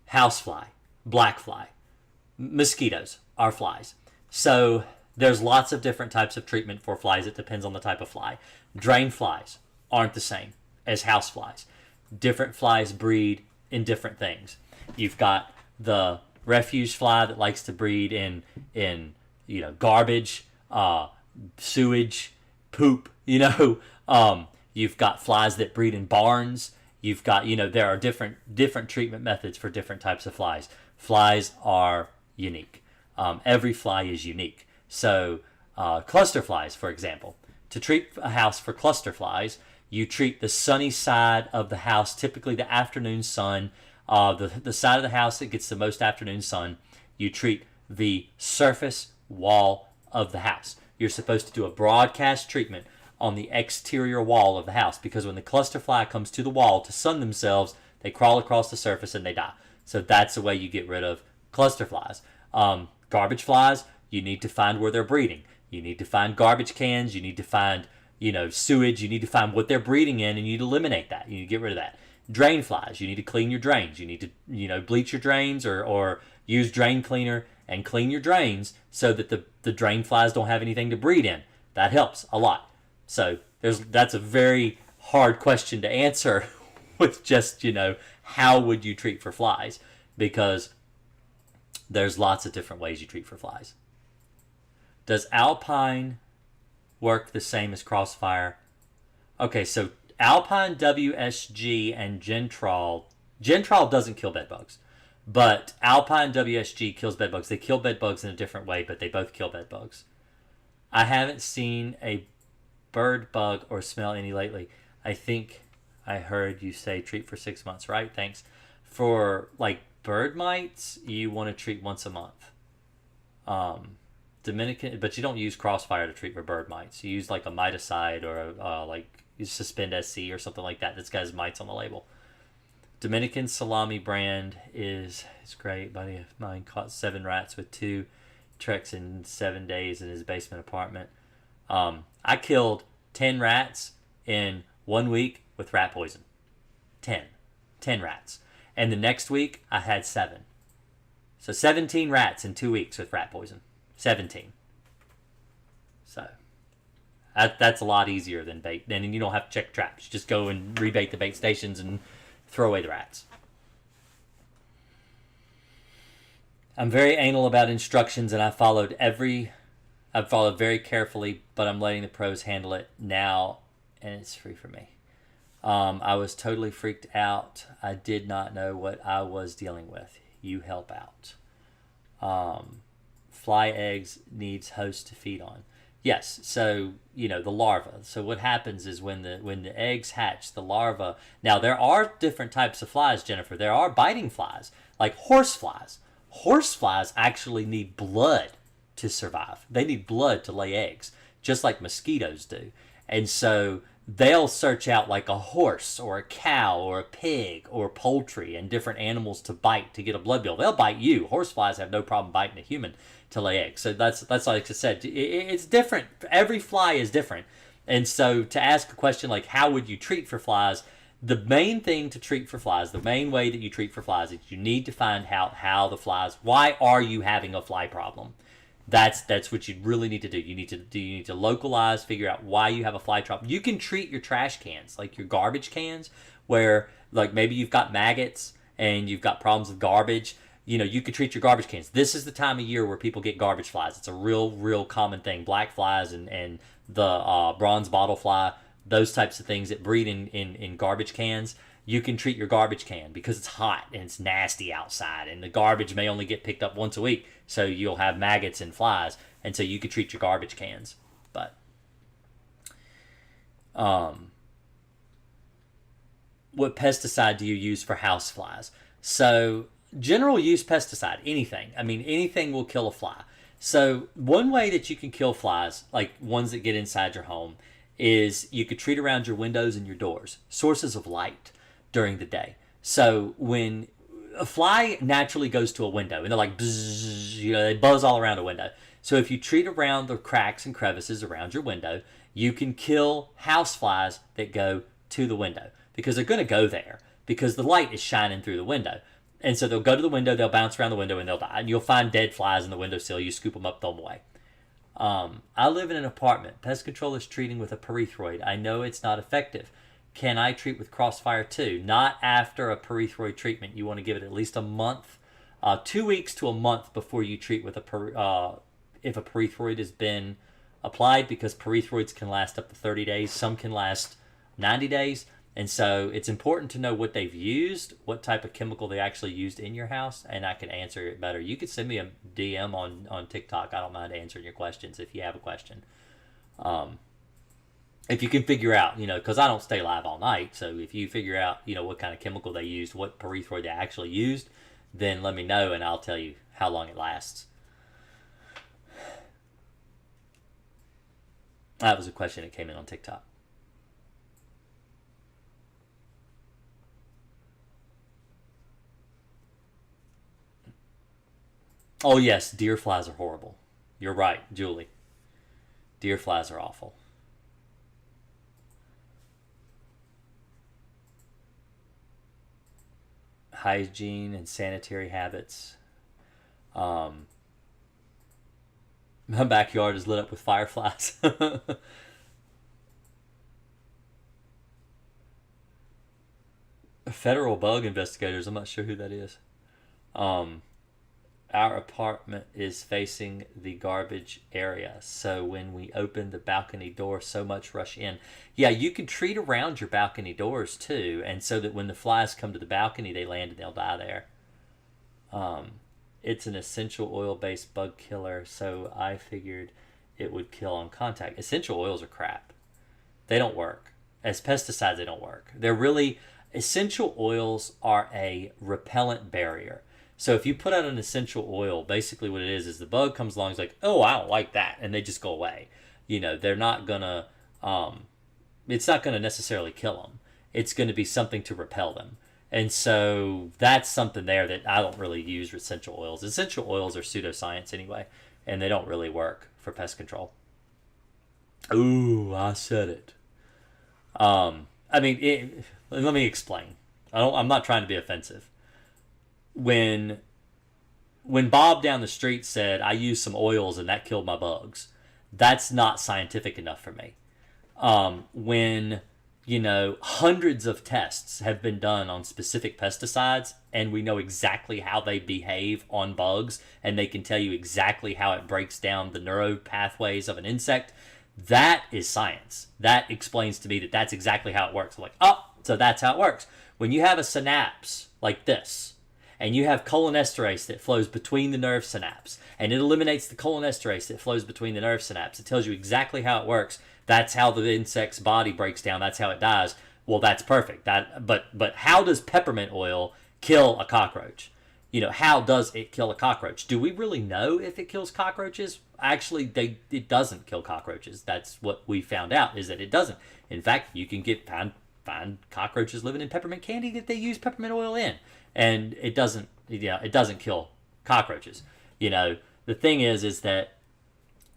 house fly, black fly. Mosquitoes are flies. So there's lots of different types of treatment for flies. It depends on the type of fly. Drain flies aren't the same as house flies. Different flies breed in different things. You've got the refuge fly that likes to breed in garbage, sewage, poop. You've got flies that breed in barns. You've got there are different treatment methods for different types of flies. Flies are unique. Every fly is unique. So cluster flies, for example, to treat a house for cluster flies, you treat the sunny side of the house, typically the afternoon sun. The side of the house that gets the most afternoon sun, you treat the surface wall of the house. You're supposed to do a broadcast treatment on the exterior wall of the house because when the cluster fly comes to the wall to sun themselves, they crawl across the surface and they die. So that's the way you get rid of cluster flies. Garbage flies, you need to find where they're breeding. You need to find garbage cans. You need to find, sewage. You need to find what they're breeding in and you need to eliminate that. You need to get rid of that. Drain flies, you need to clean your drains. You need to, bleach your drains or use drain cleaner and clean your drains so that the drain flies don't have anything to breed in. That helps a lot. So that's a very hard question to answer with just, how would you treat for flies? Because there's lots of different ways you treat for flies. Does Alpine work the same as Crossfire? Okay, so Alpine WSG and Gentrol doesn't kill bed bugs, but Alpine WSG kills bed bugs. They kill bed bugs in a different way, but they both kill bed bugs. I haven't seen a bird bug or smell any lately. I think I heard you say treat for 6 months, right? Thanks. For bird mites, you want to treat once a month. Dominican, but you don't use Crossfire to treat for bird mites. You use a miticide or you Suspend SC or something like that. This guy's mites on the label. Dominican salami brand is great. Buddy of mine caught 7 rats with 2 treks in 7 days in his basement apartment. I killed 10 rats in 1 week with rat poison. 10 rats. And the next week, I had 7. So 17 rats in 2 weeks with rat poison. 17. So that's a lot easier than bait. And you don't have to check traps. You just go and rebait the bait stations and throw away the rats. I'm very anal about instructions, and I've followed very carefully, but I'm letting the pros handle it now, and it's free for me. I was totally freaked out. I did not know what I was dealing with. You help out. Fly eggs needs host to feed on. Yes, so, the larva. So what happens is when the eggs hatch, the larva... Now, there are different types of flies, Jennifer. There are biting flies, like horse flies. Horse flies actually need blood to survive. They need blood to lay eggs, just like mosquitoes do. And so they'll search out like a horse or a cow or a pig or poultry and different animals to bite to get a blood bill. They'll bite you. Horse flies have no problem biting a human to lay eggs. So that's like I said, it's different. Every fly is different. And so to ask a question like, how would you treat for flies? The main thing to treat for flies, the main way that you treat for flies is you need to find out how the flies, why are you having a fly problem? That's what you really need to do. You need to localize, figure out why you have a fly problem. You can treat your trash cans, like your garbage cans, where like maybe you've got maggots and you've got problems with garbage. You could treat your garbage cans. This is the time of year where people get garbage flies. It's a real common thing. Black flies and the bronze bottle fly, those types of things that breed in garbage cans. You can treat your garbage can because it's hot and it's nasty outside, and the garbage may only get picked up once a week, so you'll have maggots and flies, and so you could treat your garbage cans. But what pesticide do you use for house flies? So general use pesticide, anything. I mean, anything will kill a fly. So one way that you can kill flies, like ones that get inside your home, is you could treat around your windows and your doors, sources of light during the day. So when a fly naturally goes to a window and they're like, bzzz, they buzz all around a window. So if you treat around the cracks and crevices around your window, you can kill house flies that go to the window because they're going to go there because the light is shining through the window. And so they'll go to the window, they'll bounce around the window, and they'll die. And you'll find dead flies in the windowsill. You scoop them up, throw them away. I live in an apartment. Pest control is treating with a pyrethroid. I know it's not effective. Can I treat with Crossfire too? Not after a pyrethroid treatment. You want to give it at least a month, 2 weeks to a month before you treat with if a pyrethroid has been applied, because pyrethroids can last up to 30 days. Some can last 90 days. And so it's important to know what they've used, what type of chemical they actually used in your house, and I can answer it better. You could send me a DM on TikTok. I don't mind answering your questions if you have a question. If you can figure out, because I don't stay live all night, so if you figure out, what kind of chemical they used, what pyrethroid they actually used, then let me know and I'll tell you how long it lasts. That was a question that came in on TikTok. Oh, yes, deer flies are horrible. You're right, Julie. Deer flies are awful. Hygiene and sanitary habits. My backyard is lit up with fireflies. Federal bug investigators, I'm not sure who that is. Our apartment is facing the garbage area, so when we open the balcony door, so much rush in. Yeah, you can treat around your balcony doors too, and so that when the flies come to the balcony, they land and they'll die there. It's an essential oil-based bug killer, so I figured it would kill on contact. Essential oils are crap. They don't work. As pesticides, they don't work. Essential oils are a repellent barrier. So if you put out an essential oil, basically what it is the bug comes along, it's like, oh, I don't like that, and they just go away. They're not gonna, it's not gonna necessarily kill them. It's going to be something to repel them. And so that's something there that I don't really use essential oils. Essential oils are pseudoscience anyway, and they don't really work for pest control. Ooh, I said it. I mean, let me explain. I'm not trying to be offensive. When Bob down the street said I used some oils and that killed my bugs, that's not scientific enough for me. When hundreds of tests have been done on specific pesticides, and we know exactly how they behave on bugs, and they can tell you exactly how it breaks down the neuro pathways of an insect. That is science. That explains to me that that's exactly how it works. I'm like, oh, so that's how it works. When you have a synapse like this, and you have cholinesterase that flows between the nerve synapse, and it eliminates the cholinesterase that flows between the nerve synapse, it tells you exactly how it works. That's how the insect's body breaks down. That's how it dies. Well, that's perfect. But how does peppermint oil kill a cockroach? How does it kill a cockroach? Do we really know if it kills cockroaches? Actually, it doesn't kill cockroaches. That's what we found out, is that it doesn't. In fact, you can find cockroaches living in peppermint candy that they use peppermint oil in, and it doesn't kill cockroaches. The thing is that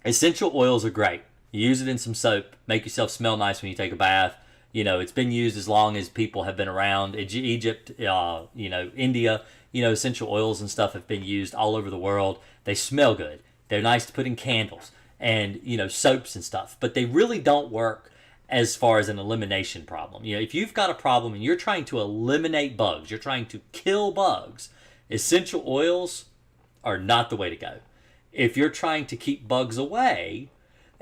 essential oils are great. You use it in some soap, make yourself smell nice when you take a bath. It's been used as long as people have been around. Egypt, India, essential oils and stuff have been used all over the world. They smell good. They're nice to put in candles and, soaps and stuff. But they really don't work as far as an elimination problem. If you've got a problem and you're trying to eliminate bugs, you're trying to kill bugs, essential oils are not the way to go. If you're trying to keep bugs away,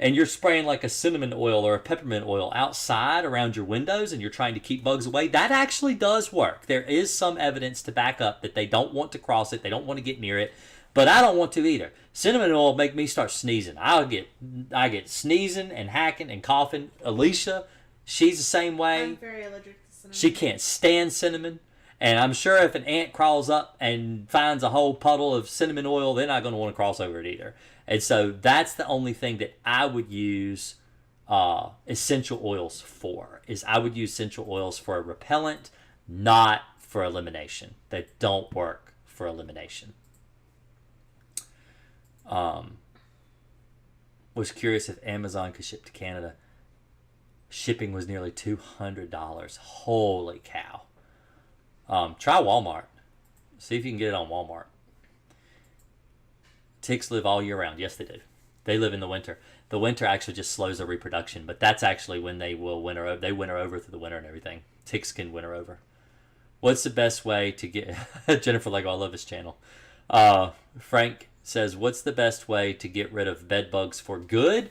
and you're spraying like a cinnamon oil or a peppermint oil outside around your windows and you're trying to keep bugs away, that actually does work. There is some evidence to back up that they don't want to cross it, they don't want to get near it, but I don't want to either. Cinnamon oil make me start sneezing. I get sneezing and hacking and coughing. Alicia, she's the same way. I'm very allergic to cinnamon. She can't stand cinnamon. And I'm sure if an ant crawls up and finds a whole puddle of cinnamon oil, they're not going to want to cross over it either. And so that's the only thing that I would use essential oils for, is I would use essential oils for a repellent, not for elimination. They don't work for elimination. Was curious if Amazon could ship to Canada. Shipping was nearly $200. Holy cow. Try Walmart. See if you can get it on Walmart. Ticks live all year round. Yes, they do. They live in the winter. The winter actually just slows their reproduction, but that's actually when they will winter. They winter over through the winter and everything. Ticks can winter over. What's the best way to get... Jennifer Lego, I love this channel. Frank says, what's the best way to get rid of bed bugs for good?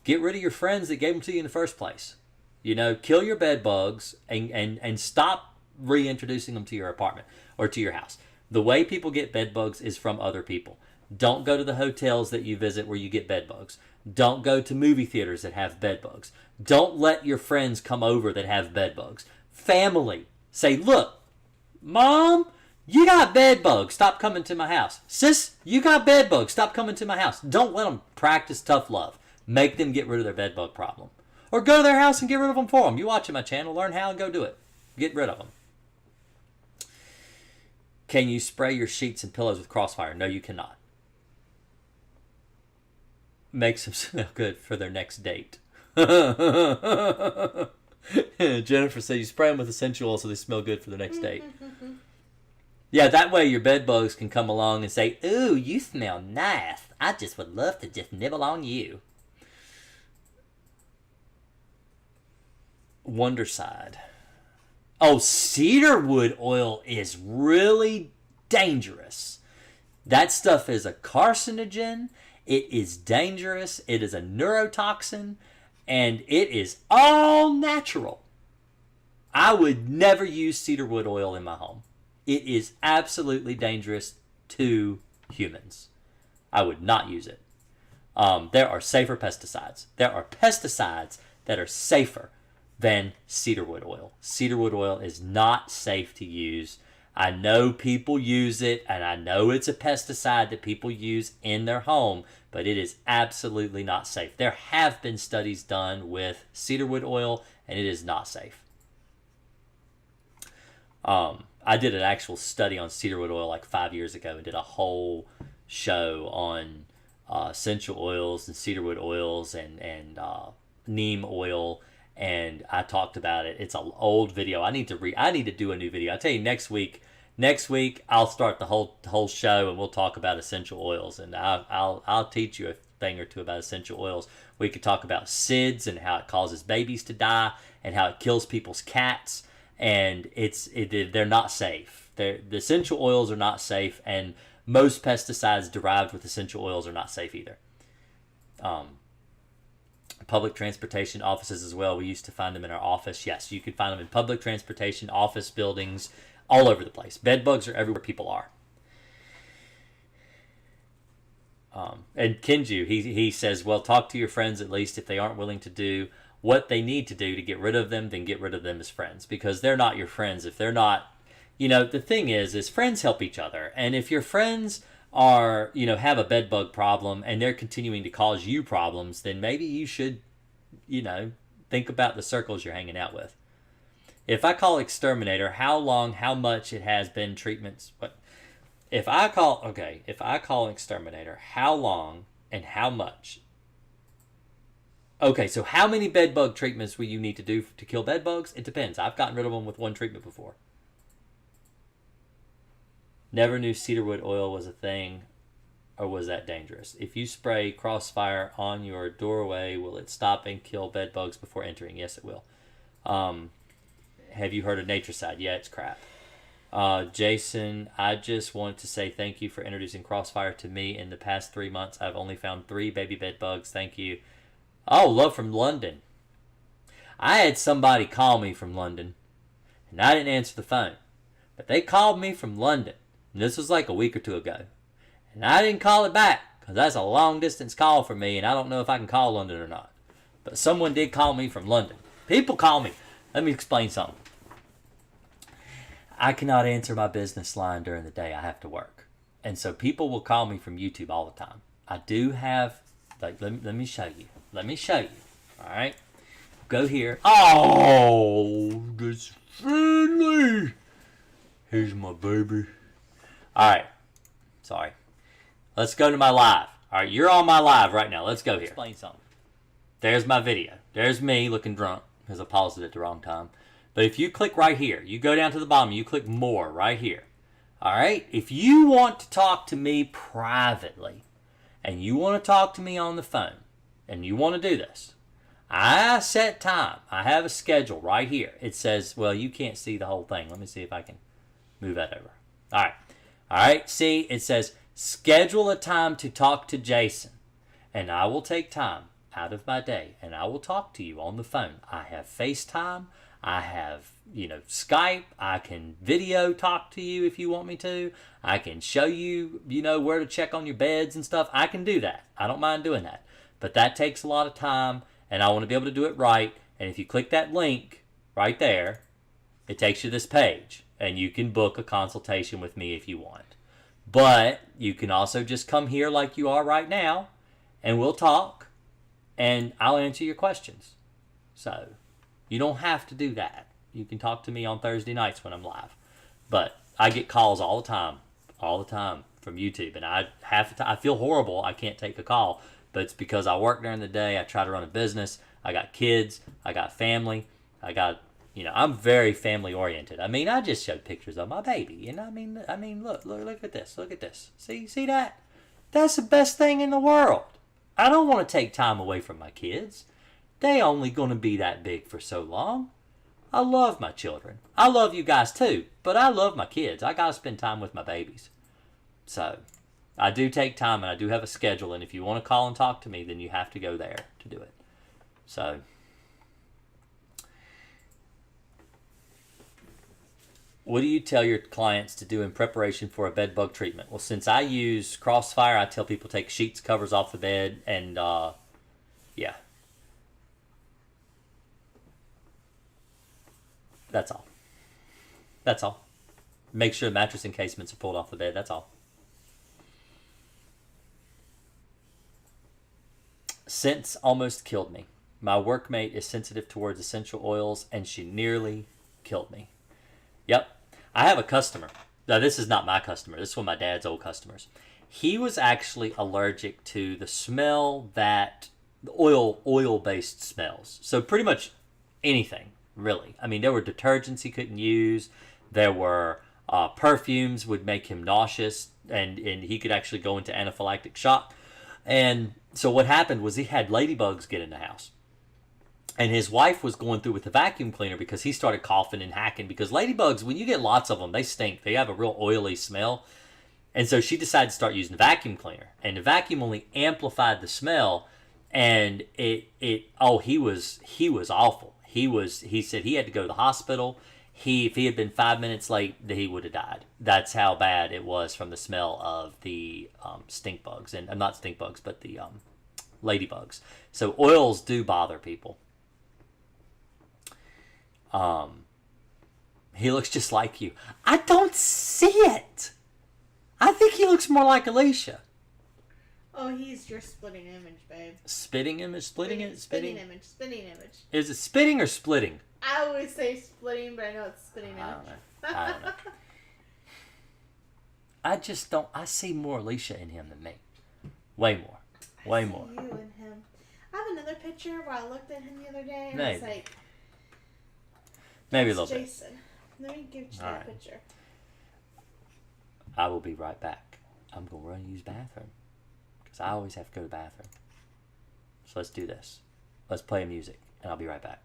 Get rid of your friends that gave them to you in the first place. Kill your bed bugs and stop reintroducing them to your apartment or to your house. The way people get bed bugs is from other people. Don't go to the hotels that you visit where you get bed bugs. Don't go to movie theaters that have bed bugs. Don't let your friends come over that have bed bugs. Family, say, look, Mom, you got bed bugs. Stop coming to my house. Sis, you got bed bugs. Stop coming to my house. Don't let them practice tough love. Make them get rid of their bed bug problem. Or go to their house and get rid of them for them. You watching my channel, learn how and go do it. Get rid of them. Can you spray your sheets and pillows with Crossfire? No, you cannot. Makes them smell good for their next date. Jennifer said you spray them with essential oil so they smell good for their next date. Yeah, that way your bed bugs can come along and say, ooh, you smell nice. I just would love to just nibble on you. Wonderside. Oh, cedarwood oil is really dangerous. That stuff is a carcinogen. It is dangerous. It is a neurotoxin. And it is all natural. I would never use cedarwood oil in my home. It is absolutely dangerous to humans. I would not use it. There are safer pesticides. There are pesticides that are safer than cedarwood oil. Cedarwood oil is not safe to use. I know people use it, and I know it's a pesticide that people use in their home, but it is absolutely not safe. There have been studies done with cedarwood oil, and it is not safe. I did an actual study on cedarwood oil like 5 years ago and did a whole show on essential oils and cedarwood oils and neem oil, and I talked about it. It's an old video. I need to do a new video. I tell you, next week I'll start the whole show, and we'll talk about essential oils, and I'll teach you a thing or two about essential oils. We could talk about SIDS and how it causes babies to die and how it kills people's cats, and they're not safe. The essential oils are not safe, and most pesticides derived with essential oils are not safe either. Public transportation offices as well. We used to find them in our office. Yes, you can find them in public transportation, office buildings, all over the place. Bed bugs are everywhere people are. And Kenju, he says, well, talk to your friends at least. If they aren't willing to do what they need to do to get rid of them, then get rid of them as friends, because they're not your friends. If they're not, the thing is friends help each other. And if your friends are, have a bed bug problem and they're continuing to cause you problems, then maybe you should, think about the circles you're hanging out with. If I call exterminator, how long, how much it has been treatments, what? If I call exterminator, how long and how much? Okay, so how many bed bug treatments will you need to do to kill bed bugs? It depends. I've gotten rid of them with one treatment before. Never knew cedarwood oil was a thing, or was that dangerous? If you spray Crossfire on your doorway, will it stop and kill bed bugs before entering? Yes, it will. Have you heard of Naturicide? Yeah, it's crap. Jason, I just wanted to say thank you for introducing Crossfire to me. In the past 3 months, I've only found 3 baby bed bugs. Thank you. Oh, love from London. I had somebody call me from London, and I didn't answer the phone. But they called me from London, and this was like a week or two ago. And I didn't call it back, because that's a long-distance call for me, and I don't know if I can call London or not. But someone did call me from London. People call me. Let me explain something. I cannot answer my business line during the day. I have to work. And so people will call me from YouTube all the time. I do have, let me show you. Let me show you. All right. Go here. Oh, that's friendly. Here's my baby. All right. Sorry. Let's go to my live. All right. You're on my live right now. Let's go here. Explain something. There's my video. There's me looking drunk because I paused it at the wrong time. But if you click right here, you go down to the bottom, you click more right here. All right? If you want to talk to me privately and you want to talk to me on the phone and you want to do this, I set time. I have a schedule right here. It says, well, you can't see the whole thing. Let me see if I can move that over. All right. All right. See, it says schedule a time to talk to Jason, and I will take time out of my day and I will talk to you on the phone. I have FaceTime. I have, Skype. I can video talk to you if you want me to. I can show you, where to check on your beds and stuff. I can do that. I don't mind doing that. But that takes a lot of time, and I want to be able to do it right. And if you click that link right there, it takes you to this page, and you can book a consultation with me if you want. But you can also just come here like you are right now, and we'll talk, and I'll answer your questions. So you don't have to do that. You can talk to me on Thursday nights when I'm live. But I get calls all the time from YouTube. And I feel horrible. I can't take a call. But it's because I work during the day. I try to run a business. I got kids. I got family. I'm very family oriented. I just showed pictures of my baby. Look at this. Look at this. See that? That's the best thing in the world. I don't want to take time away from my kids. They only going to be that big for so long. I love my children. I love you guys too, but I love my kids. I got to spend time with my babies. So I do take time, and I do have a schedule, and if you want to call and talk to me, then you have to go there to do it. So what do you tell your clients to do in preparation for a bed bug treatment? Well, since I use Crossfire, I tell people take sheets, covers off the bed, and yeah. That's all. That's all. Make sure the mattress encasements are pulled off the bed. That's all. Scents almost killed me. My workmate is sensitive towards essential oils, and she nearly killed me. Yep. I have a customer. Now, this is not my customer. This is one of my dad's old customers. he was actually allergic to the smell that the oil-based smells. So pretty much anything, really. I mean, there were detergents he couldn't use. There were perfumes would make him nauseous, and he could actually go into anaphylactic shock. And so what happened was he had ladybugs get in the house. And his wife was going through with the vacuum cleaner because he started coughing and hacking. Because ladybugs, when you get lots of them, they stink. They have a real oily smell. And so she decided to start using the vacuum cleaner. And the vacuum only amplified the smell. And he was awful. He said he had to go to the hospital. If he had been 5 minutes late, he would have died. That's how bad it was from the smell of the stink bugs. And not stink bugs, but the ladybugs. So oils do bother people. He looks just like you. I don't see it. I think he looks more like Alicia. Oh, he's your splitting image, babe. Spitting image? Splitting it? Spitting image. Spitting image. Is it spitting or splitting? I always say splitting, but I know it's spitting image. I don't know. I just don't. I see more Alicia in him than me. Way more. Way more. You and him. I have another picture where I looked at him the other day and Maybe. I was like, Maybe a little Jason. Let me give you that Alright. picture. I will be right back. I'm going to run and use the bathroom. Because I always have to go to the bathroom. So let's do this. Let's play music. And I'll be right back.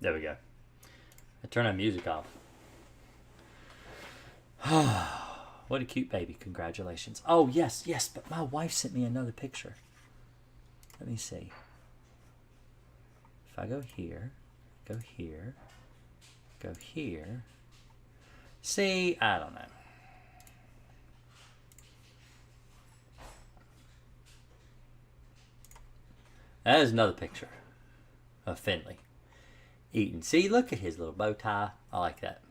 There we go. I turn our music off. What a cute baby. Congratulations. Oh, yes, yes, but my wife sent me another picture. Let me see. If I go here, go here, go here. See, I don't know. That is another picture of Finley eating. See, look at his little bow tie. I like that.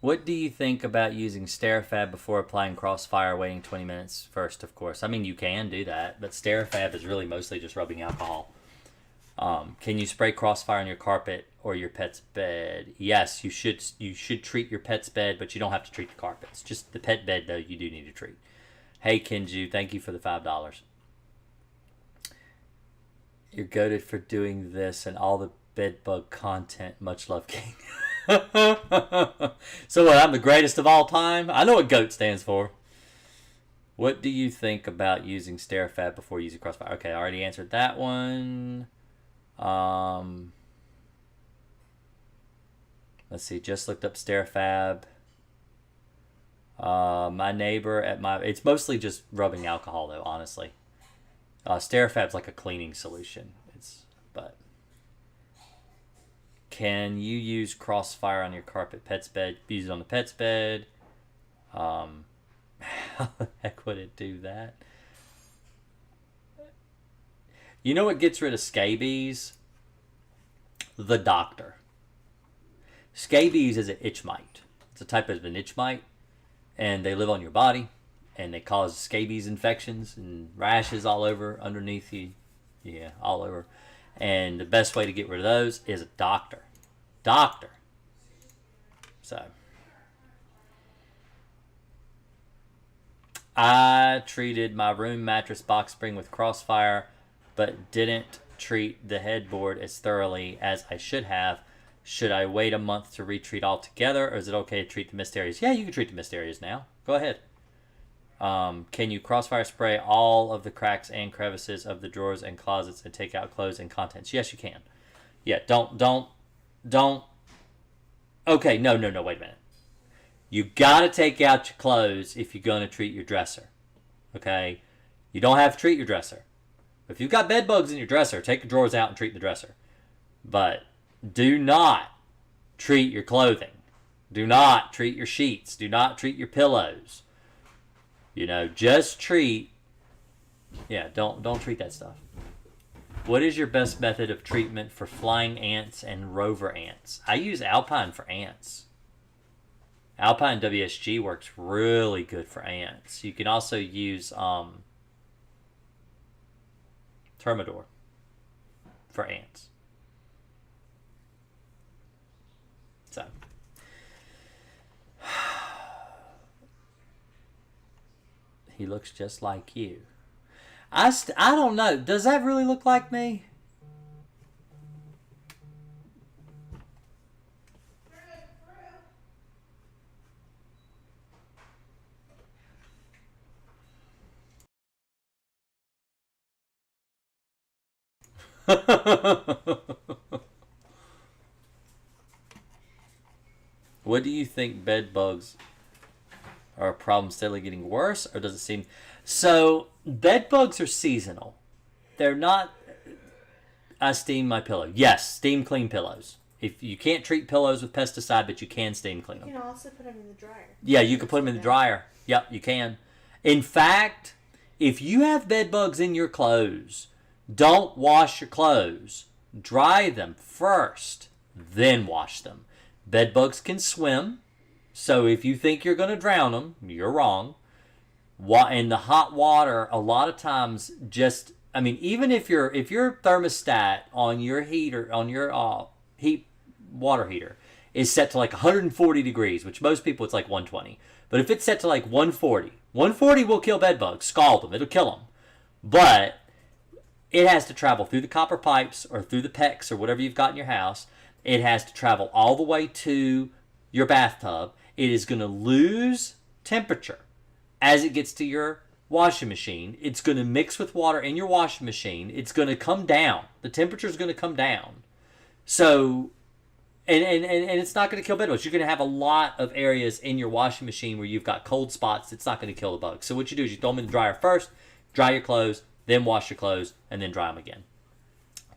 What do you think about using SteriFab before applying Crossfire, waiting 20 minutes first, of course? I mean, you can do that, but SteriFab is really mostly just rubbing alcohol. Can you spray Crossfire on your carpet or your pet's bed? Yes, you should. You should treat your pet's bed, but you don't have to treat the carpets. Just the pet bed, though, you do need to treat. Hey, Kenju, thank you for the $5. You're goated for doing this and all the bed bug content. Much love, King. So what, I'm the greatest of all time? I know what GOAT stands for. What do you think about using SteriFab before using Crossfire? Okay, I already answered that one. Let's see, just looked up SteriFab. My neighbor at my... It's mostly just rubbing alcohol, though, honestly. SteriFab's like a cleaning solution. But... Can you use Crossfire on your carpet pet's bed? Use it on the pet's bed. How the heck would it do that? You know what gets rid of scabies? The doctor. Scabies is an itch mite. It's a type of an itch mite. And they live on your body. And they cause scabies infections and rashes all over underneath you. Yeah, all over. And the best way to get rid of those is a doctor. Doctor. So. I treated my room mattress box spring with Crossfire, but didn't treat the headboard as thoroughly as I should have. Should I wait a month to retreat altogether, or is it okay to treat the missed areas? Yeah, you can treat the missed areas now. Go ahead. Can you Crossfire spray all of the cracks and crevices of the drawers and closets and take out clothes and contents? Yes, you can. Yeah, don't. Okay, no, wait a minute. You got to take out your clothes if you're going to treat your dresser. Okay? You don't have to treat your dresser. If you've got bed bugs in your dresser, take the drawers out and treat the dresser. But do not treat your clothing. Do not treat your sheets. Do not treat your pillows. You know, just treat... Yeah, don't treat that stuff. What is your best method of treatment for flying ants and rover ants? I use Alpine for ants. Alpine WSG works really good for ants. You can also use Termidor for ants. So... He looks just like you. I don't know. Does that really look like me? What do you think bed bugs are a problem steadily getting worse, or does it seem... So, bed bugs are seasonal. They're not... I steam my pillow. Yes, steam clean pillows. If you can't treat pillows with pesticide, but you can steam clean them. You can also put them in the dryer. Yeah, you can put them in the dryer. Yep, you can. In fact, if you have bed bugs in your clothes, don't wash your clothes. Dry them first, then wash them. Bed bugs can swim. So if you think you're going to drown them, you're wrong. And the hot water, a lot of times, just... I mean, even if your thermostat on your heater, on your water heater, is set to like 140 degrees, which most people it's like 120. But if it's set to like 140, 140 will kill bed bugs, scald them, it'll kill them. But it has to travel through the copper pipes or through the PEX or whatever you've got in your house. It has to travel all the way to your bathtub. It is going to lose temperature as it gets to your washing machine. It's going to mix with water in your washing machine. It's going to come down. The temperature is going to come down. So, and it's not going to kill bed bugs. You're going to have a lot of areas in your washing machine where you've got cold spots. It's not going to kill the bugs. So what you do is you throw them in the dryer first, dry your clothes, then wash your clothes, and then dry them again.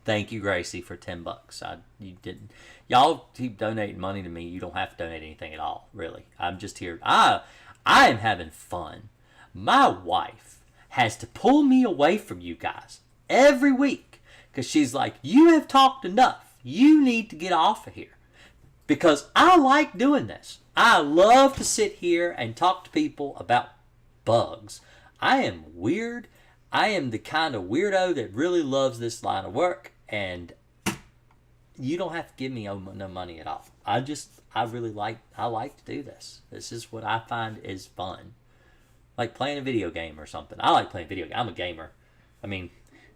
Thank you, Gracie, for $10. You didn't. Y'all keep donating money to me. You don't have to donate anything at all, really. I'm just here. I am having fun. My wife has to pull me away from you guys every week because she's like, you have talked enough. You need to get off of here because I like doing this. I love to sit here and talk to people about bugs. I am weird. I am the kind of weirdo that really loves this line of work, and you don't have to give me no money at all. I like to do this. This is what I find is fun. Like playing a video game or something. I like playing video games. I'm a gamer. I mean,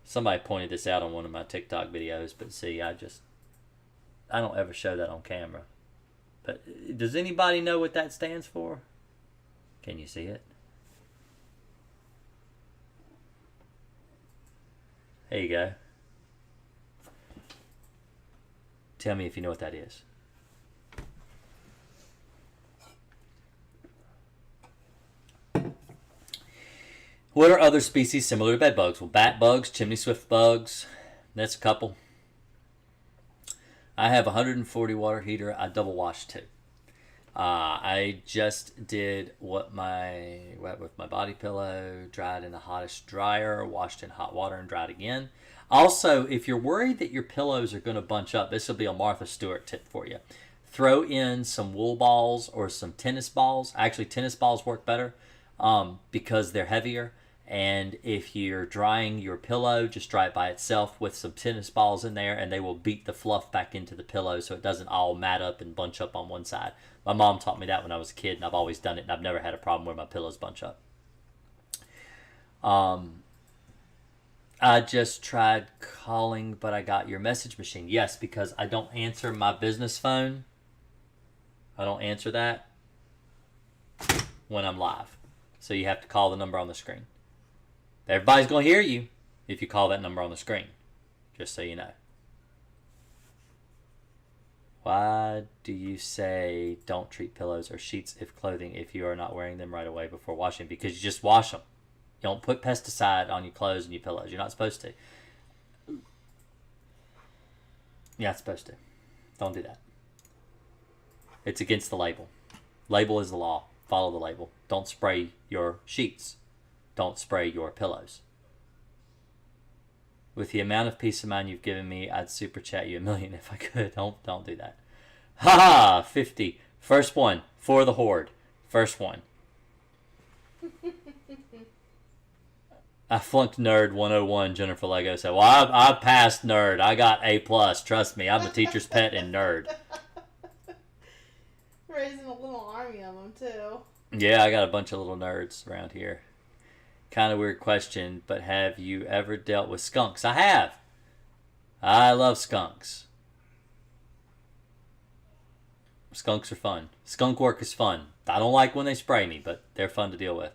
somebody pointed this out on one of my TikTok videos, but see, I don't ever show that on camera. But does anybody know what that stands for? Can you see it? There you go. Tell me if you know what that is. What are other species similar to bed bugs? Well, bat bugs, chimney swift bugs. That's a couple. I have a 140 water heater. I double wash too. I just did with my body pillow, dried in the hottest dryer, washed in hot water and dried again. Also, if you're worried that your pillows are going to bunch up, this will be a Martha Stewart tip for you. Throw in some wool balls or some tennis balls. Actually, tennis balls work better because they're heavier. And if you're drying your pillow, just dry it by itself with some tennis balls in there, and they will beat the fluff back into the pillow so it doesn't all mat up and bunch up on one side. My mom taught me that when I was a kid, and I've always done it, and I've never had a problem where my pillows bunch up. I just tried calling, but I got your message machine. Yes, because I don't answer my business phone. I don't answer that when I'm live. So you have to call the number on the screen. Everybody's going to hear you if you call that number on the screen, just so you know. Why do you say don't treat pillows or sheets if you are not wearing them right away before washing? Because you just wash them. You don't put pesticide on your clothes and your pillows. You're not supposed to. You're not supposed to. Don't do that. It's against the label. Label is the law. Follow the label. Don't spray your sheets. Don't spray your pillows. With the amount of peace of mind you've given me, I'd super chat you $1 million if I could. Don't do that. Ha ha! 50. First one for the horde. First one. I flunked Nerd 101. Jennifer Lego said, "Well, I passed Nerd. I got A+. Trust me, I'm a teacher's pet in Nerd." Raising a little army of them too. Yeah, I got a bunch of little nerds around here. Kind of weird question, but have you ever dealt with skunks? I have. I love skunks. Skunks are fun. Skunk work is fun. I don't like when they spray me, but they're fun to deal with.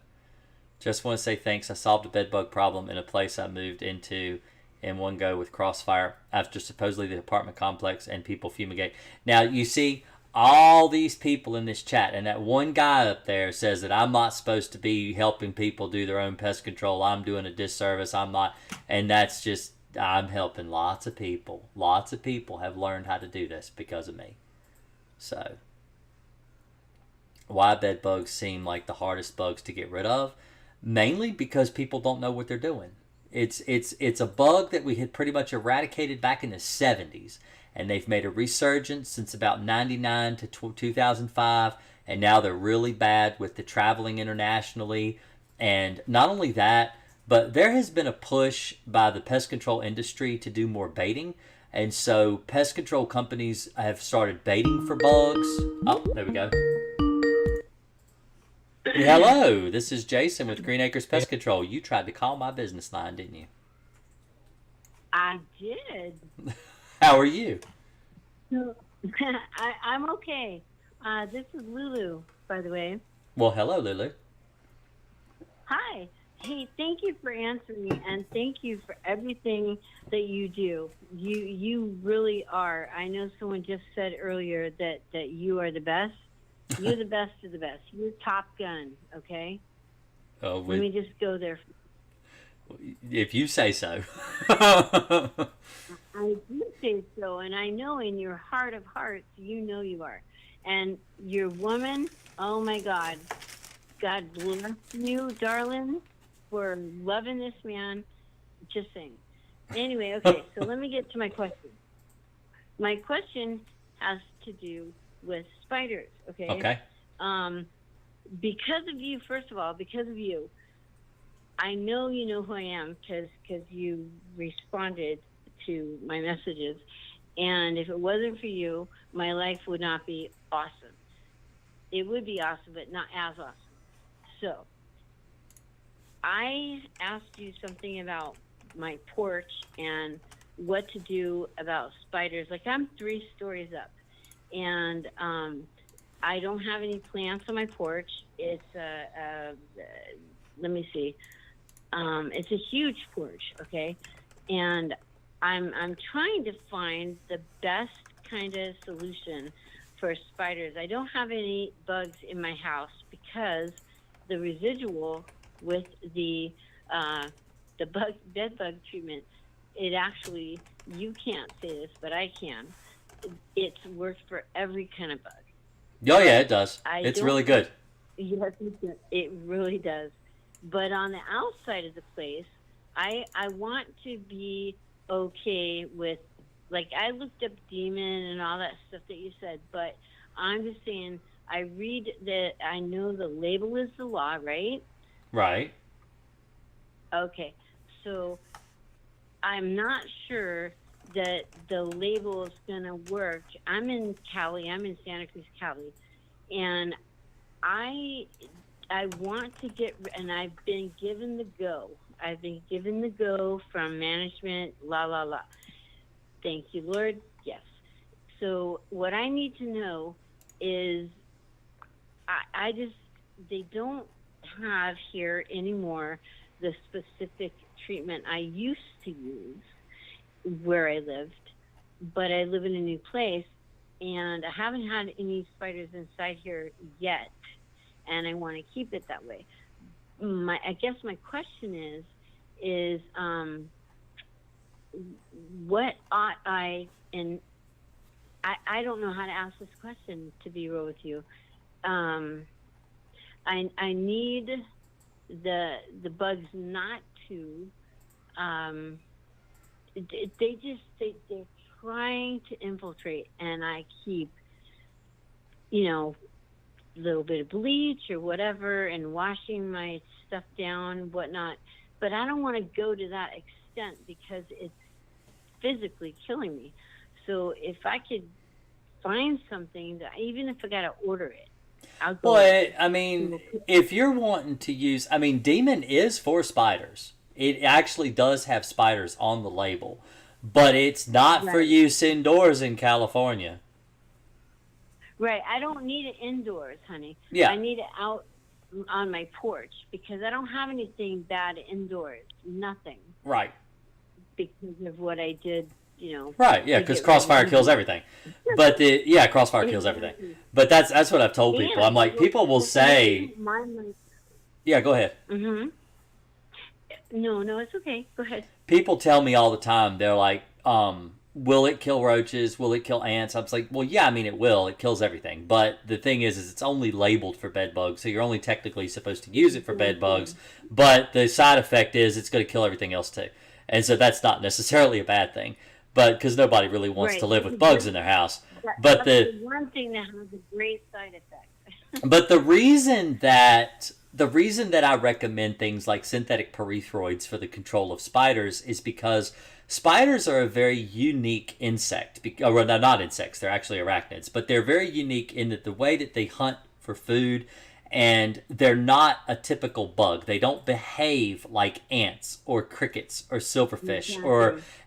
Just want to say thanks. I solved a bedbug problem in a place I moved into in one go with Crossfire after supposedly the apartment complex and people fumigate. Now, you see, all these people in this chat, and that one guy up there says that I'm not supposed to be helping people do their own pest control. I'm doing a disservice. I'm not. And that's just, I'm helping lots of people. Lots of people have learned how to do this because of me. So, why bed bugs seem like the hardest bugs to get rid of? Mainly because people don't know what they're doing. It's a bug that we had pretty much eradicated back in the 70s. And they've made a resurgence since about 99 to 2005. And now they're really bad with the traveling internationally. And not only that, but there has been a push by the pest control industry to do more baiting. And so pest control companies have started baiting for bugs. Oh, there we go. Hello, this is Jason with Green Acres Pest Control. You tried to call my business line, didn't you? I did. How are you? I'm okay. This is Lulu, by the way. Well, hello, Lulu. Hi. Hey, thank you for answering, and thank you for everything that you do. You really are. I know someone just said earlier that you are the best. You're the best of the best. You're Top Gun, okay? Oh, Let me just go there. If you say so. I do say so, and I know in your heart of hearts, you know you are. And your woman, oh my God. God bless you, darling, for loving this man. Just saying. Anyway, okay, so let me get to my question. My question has to do with spiders, okay? Okay. Because of you, first of all, because of you, I know you know who I am because you responded to my messages. And if it wasn't for you, my life would not be awesome. It would be awesome, but not as awesome. So I asked you something about my porch and what to do about spiders. Like, I'm 3 stories up, and I don't have any plants on my porch. It's let me see. It's a huge porch, okay? And I'm trying to find the best kind of solution for spiders. I don't have any bugs in my house because the residual with the bed bug treatment, it actually, you can't say this, but I can. It's worked for every kind of bug. Oh yeah, it does. It's really good. Yes, it really does. But on the outside of the place, I want to be okay with, like, I looked up demon and all that stuff that you said, but I'm just saying, I read that, I know the label is the law, right? Right. Okay, so I'm not sure that the label is going to work. I'm in Cali, I'm in Santa Cruz, Cali, and I want to get, and I've been given the go. I've been given the go from management, la, la, la. Thank you, Lord. Yes. So what I need to know is I just, they don't have here anymore the specific treatment I used to use where I lived, but I live in a new place, and I haven't had any spiders inside here yet, and I want to keep it that way. I guess my question is what ought I, and I don't know how to ask this question, to be real with you. I need the bugs not to, they're trying to infiltrate, and I keep, a little bit of bleach or whatever and washing my stuff down, whatnot. But I don't want to go to that extent because it's physically killing me. So if I could find something that, even if I got to order it, I'll go. Well, I mean, if you're wanting to use, I mean, Demon is for spiders. It actually does have spiders on the label, but it's not for use indoors in California. Right. I don't need it indoors, honey. Yeah. I need it out on my porch because I don't have anything bad indoors. Nothing. Right. Because of what I did, Right, yeah, because crossfire kills everything. But crossfire kills everything. But that's what I've told people. I'm like, people will say, yeah, go ahead. Mm-hmm. No, it's okay. Go ahead. People tell me all the time, they're like, will it kill roaches? Will it kill ants? I was like, well, yeah, I mean, it will. It kills everything. But the thing is it's only labeled for bed bugs, so you're only technically supposed to use it for bed bugs. But the side effect is it's going to kill everything else too. And so that's not necessarily a bad thing. But because nobody really wants to live with bugs in their house. But that's the one thing that has a great side effect. But the reason that I recommend things like synthetic pyrethroids for the control of spiders is because spiders are a very unique insect. Well, they're not insects; they're actually arachnids. But they're very unique in that the way that they hunt for food, and they're not a typical bug. They don't behave like ants or crickets or silverfish,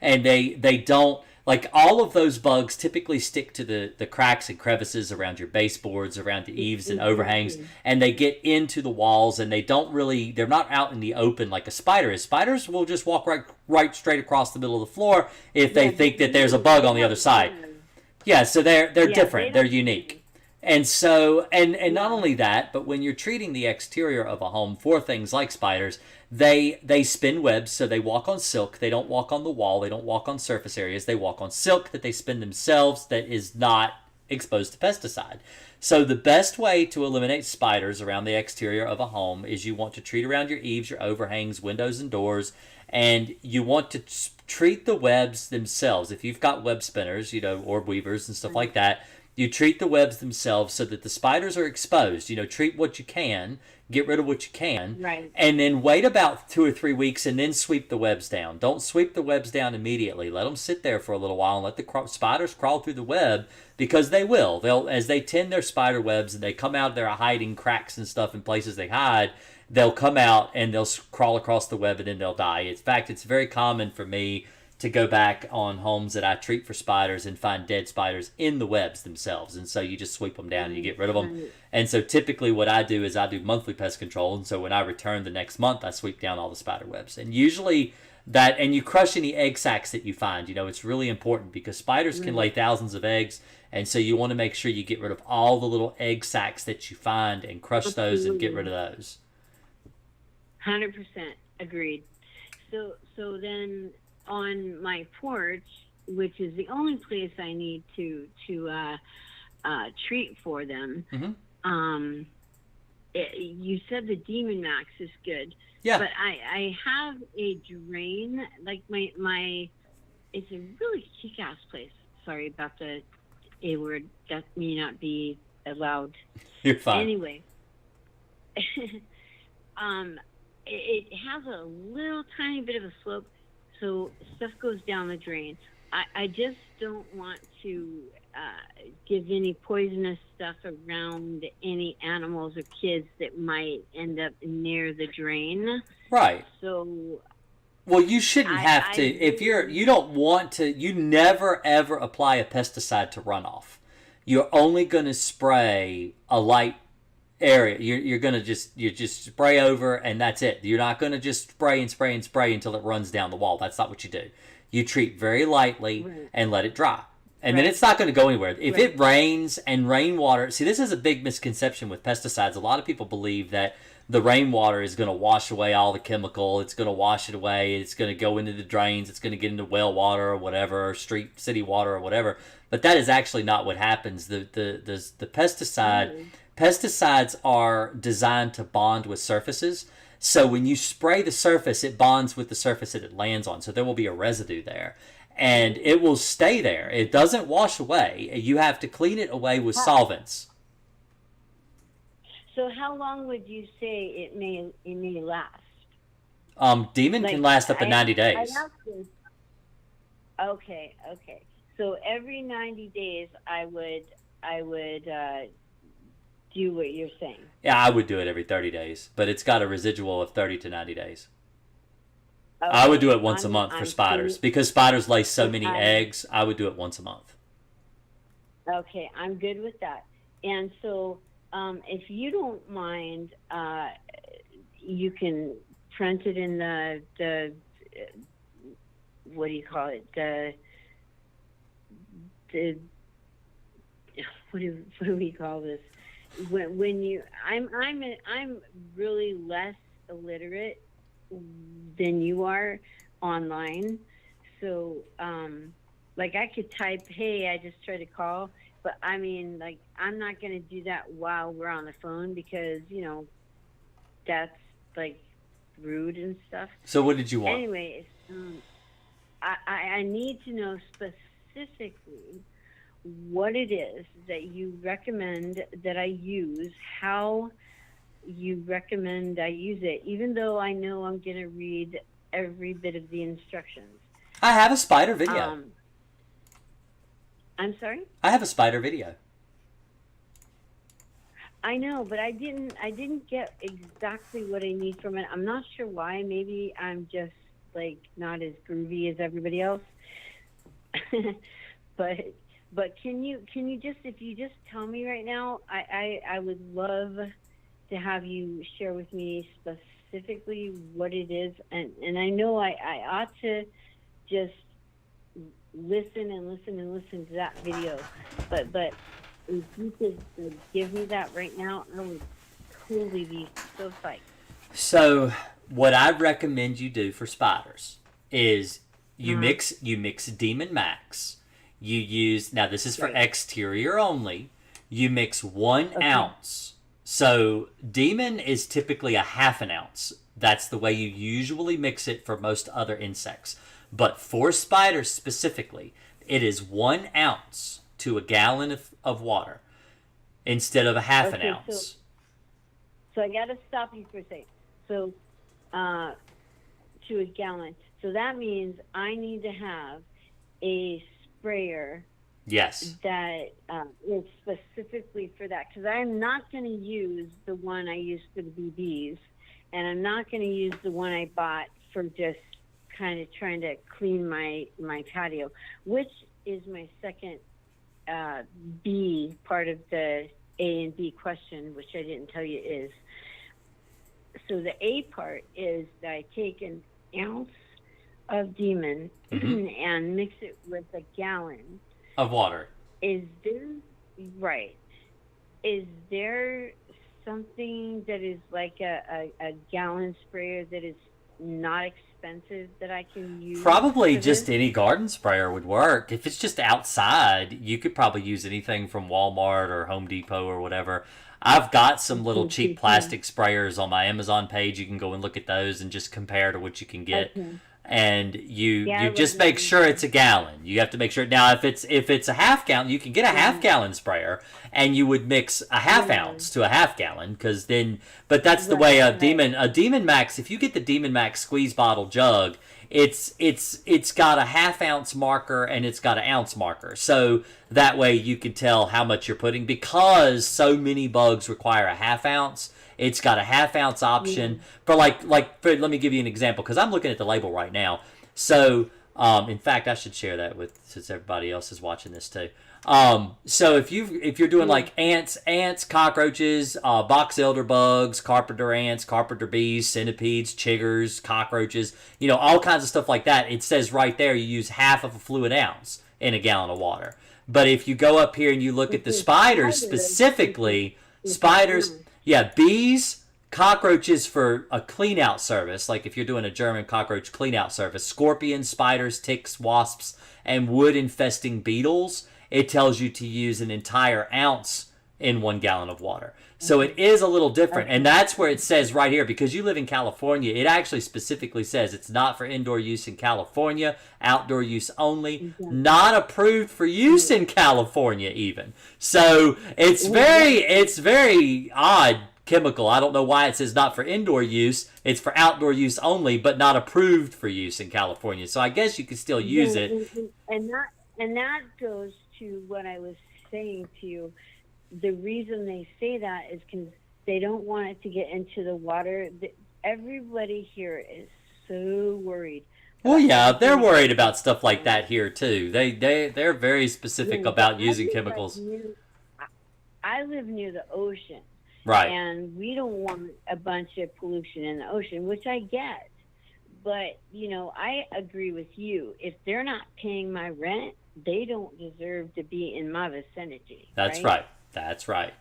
and they don't, like, all of those bugs typically stick to the cracks and crevices around your baseboards, around the eaves and overhangs, and they get into the walls, and they're not out in the open like a spider is. Spiders will just walk right straight across the middle of the floor if they think that there's a bug on the other side. Yeah, so they're different. They're unique. And so, and not only that, but when you're treating the exterior of a home for things like spiders, they spin webs, so they walk on silk. They don't walk on the wall. They don't walk on surface areas. They walk on silk that they spin themselves that is not exposed to pesticide. So the best way to eliminate spiders around the exterior of a home is you want to treat around your eaves, your overhangs, windows, and doors, and you want to treat the webs themselves. If you've got web spinners, orb weavers and stuff like that, You treat the webs themselves so that the spiders are exposed. Treat what you can, get rid of what you can, Right. and then wait about 2 or 3 weeks and then sweep the webs down. Don't sweep the webs down immediately. Let them sit there for a little while and let the spiders crawl through the web, because they will. As they tend their spider webs and they come out of their hiding cracks and stuff in places they hide, they'll come out and they'll crawl across the web and then they'll die. In fact, it's very common for me to go back on homes that I treat for spiders and find dead spiders in the webs themselves. And so you just sweep them down and you get rid of them. Right. And so typically what I do is I do monthly pest control. And so when I return the next month, I sweep down all the spider webs. And usually and you crush any egg sacs that you find. It's really important because spiders can lay thousands of eggs. And so you want to make sure you get rid of all the little egg sacs that you find and crush those and get rid of those. 100% agreed. So then on my porch, which is the only place I need to treat for them, Mm-hmm. You said the Demon Max is good. Yeah. But I have a drain, like my it's a really kick-ass place. Sorry about the A word. That may not be allowed. You're fine. Anyway, it has a little tiny bit of a slope, so stuff goes down the drain. I just don't want to give any poisonous stuff around any animals or kids that might end up near the drain. Right. So, well, you shouldn't have to. If you don't want to, you never ever apply a pesticide to runoff. You're only going to spray a light area. You're going to just spray over and that's it. You're not going to just spray and spray and spray until it runs down the wall. That's not what you do. You treat very lightly and let it dry. And then it's not going to go anywhere. If it rains and rainwater... See, this is a big misconception with pesticides. A lot of people believe that the rainwater is going to wash away all the chemical. It's going to wash it away. It's going to go into the drains. It's going to get into well water or whatever, or city water or whatever. But that is actually not what happens. The pesticide... Pesticides are designed to bond with surfaces. So when you spray the surface, it bonds with the surface that it lands on. So there will be a residue there. And it will stay there. It doesn't wash away. You have to clean it away with solvents. So how long would you say it may last? Demon can last up to 90 days. Okay. So every 90 days, I would do what you're saying. Yeah, I would do it every 30 days, but it's got a residual of 30 to 90 days. Okay. I would do it once a month for spiders because spiders lay so many eggs. I would do it once a month. Okay, I'm good with that. And so, if you don't mind, you can print it in the what do you call it? The what do we call this? When you, I'm really less illiterate than you are online. So, like I could type, hey, I just tried to call, but I mean, like, I'm not going to do that while we're on the phone because, that's like rude and stuff. So what did you want? Anyways, I need to know specifically what it is that you recommend that I use, how you recommend I use it, even though I know I'm going to read every bit of the instructions. I have a spider video. I'm sorry? I have a spider video. I know, but I didn't get exactly what I need from it. I'm not sure why. Maybe I'm just like not as groovy as everybody else. But can you just, if you just tell me right now, I would love to have you share with me specifically what it is, and I know I ought to just listen to that video, but if you could give me that right now, I would totally be so psyched. So what I recommend you do for spiders is you mix Demon Max. You use, now this is for exterior only, you mix 1 ounce. So Demon is typically a half an ounce. That's the way you usually mix it for most other insects. But for spiders specifically, it is 1 ounce to to a gallon of water instead of a half an Okay, ounce. So I got to stop you for a second. So, to a gallon. So that means I need to have a sprayer Yes. that is specifically for that. Because I'm not going to use the one I use for the BBs, and I'm not going to use the one I bought for just kind of trying to clean my patio, which is my second B part of the A and B question, which I didn't tell you is. So the A part is that I take an ounce of Demon and mix it with a gallon Of water. Is there something that is like a gallon sprayer that is not expensive that I can use? Probably just any garden sprayer would work. If it's just outside, you could probably use anything from Walmart or Home Depot or whatever. I've got some little cheap plastic sprayers on my Amazon page. You can go and look at those and just compare to what you can get. Okay. And you just make sure it's a gallon. You have to make sure. Now, if it's a half gallon, you can get a half gallon sprayer, and you would mix a half ounce to a half gallon, because then. But that's the way a Demon Max. If you get the Demon Max squeeze bottle jug, it's got a half ounce marker and it's got an ounce marker, so that way you can tell how much you're putting, because so many bugs require a half ounce. It's got a half ounce option for let me give you an example, because I'm looking at the label right now. So, in fact, I should share that since everybody else is watching this too. So if you're doing like ants, cockroaches, box elder bugs, carpenter ants, carpenter bees, centipedes, chiggers, cockroaches, all kinds of stuff like that, it says right there you use half of a fluid ounce in a gallon of water. But if you go up here and you look at the spiders specifically, bees, cockroaches for a clean out service, like if you're doing a German cockroach clean out service, scorpions, spiders, ticks, wasps, and wood infesting beetles, it tells you to use an entire ounce in 1 gallon of water. So it is a little different. And that's where it says right here, because you live in California, it actually specifically says it's not for indoor use in California, outdoor use only, not approved for use in California even. So it's very odd chemical. I don't know why it says not for indoor use. It's for outdoor use only, but not approved for use in California. So I guess you could still use it. And that goes to what I was saying to you. The reason they say that is because they don't want it to get into the water. Everybody here is so worried. Well, yeah, they're worried about stuff like that here too. They're very specific about using chemicals. I live near the ocean. Right. And we don't want a bunch of pollution in the ocean, which I get. But, I agree with you. If they're not paying my rent, they don't deserve to be in my vicinity. That's right. That's right.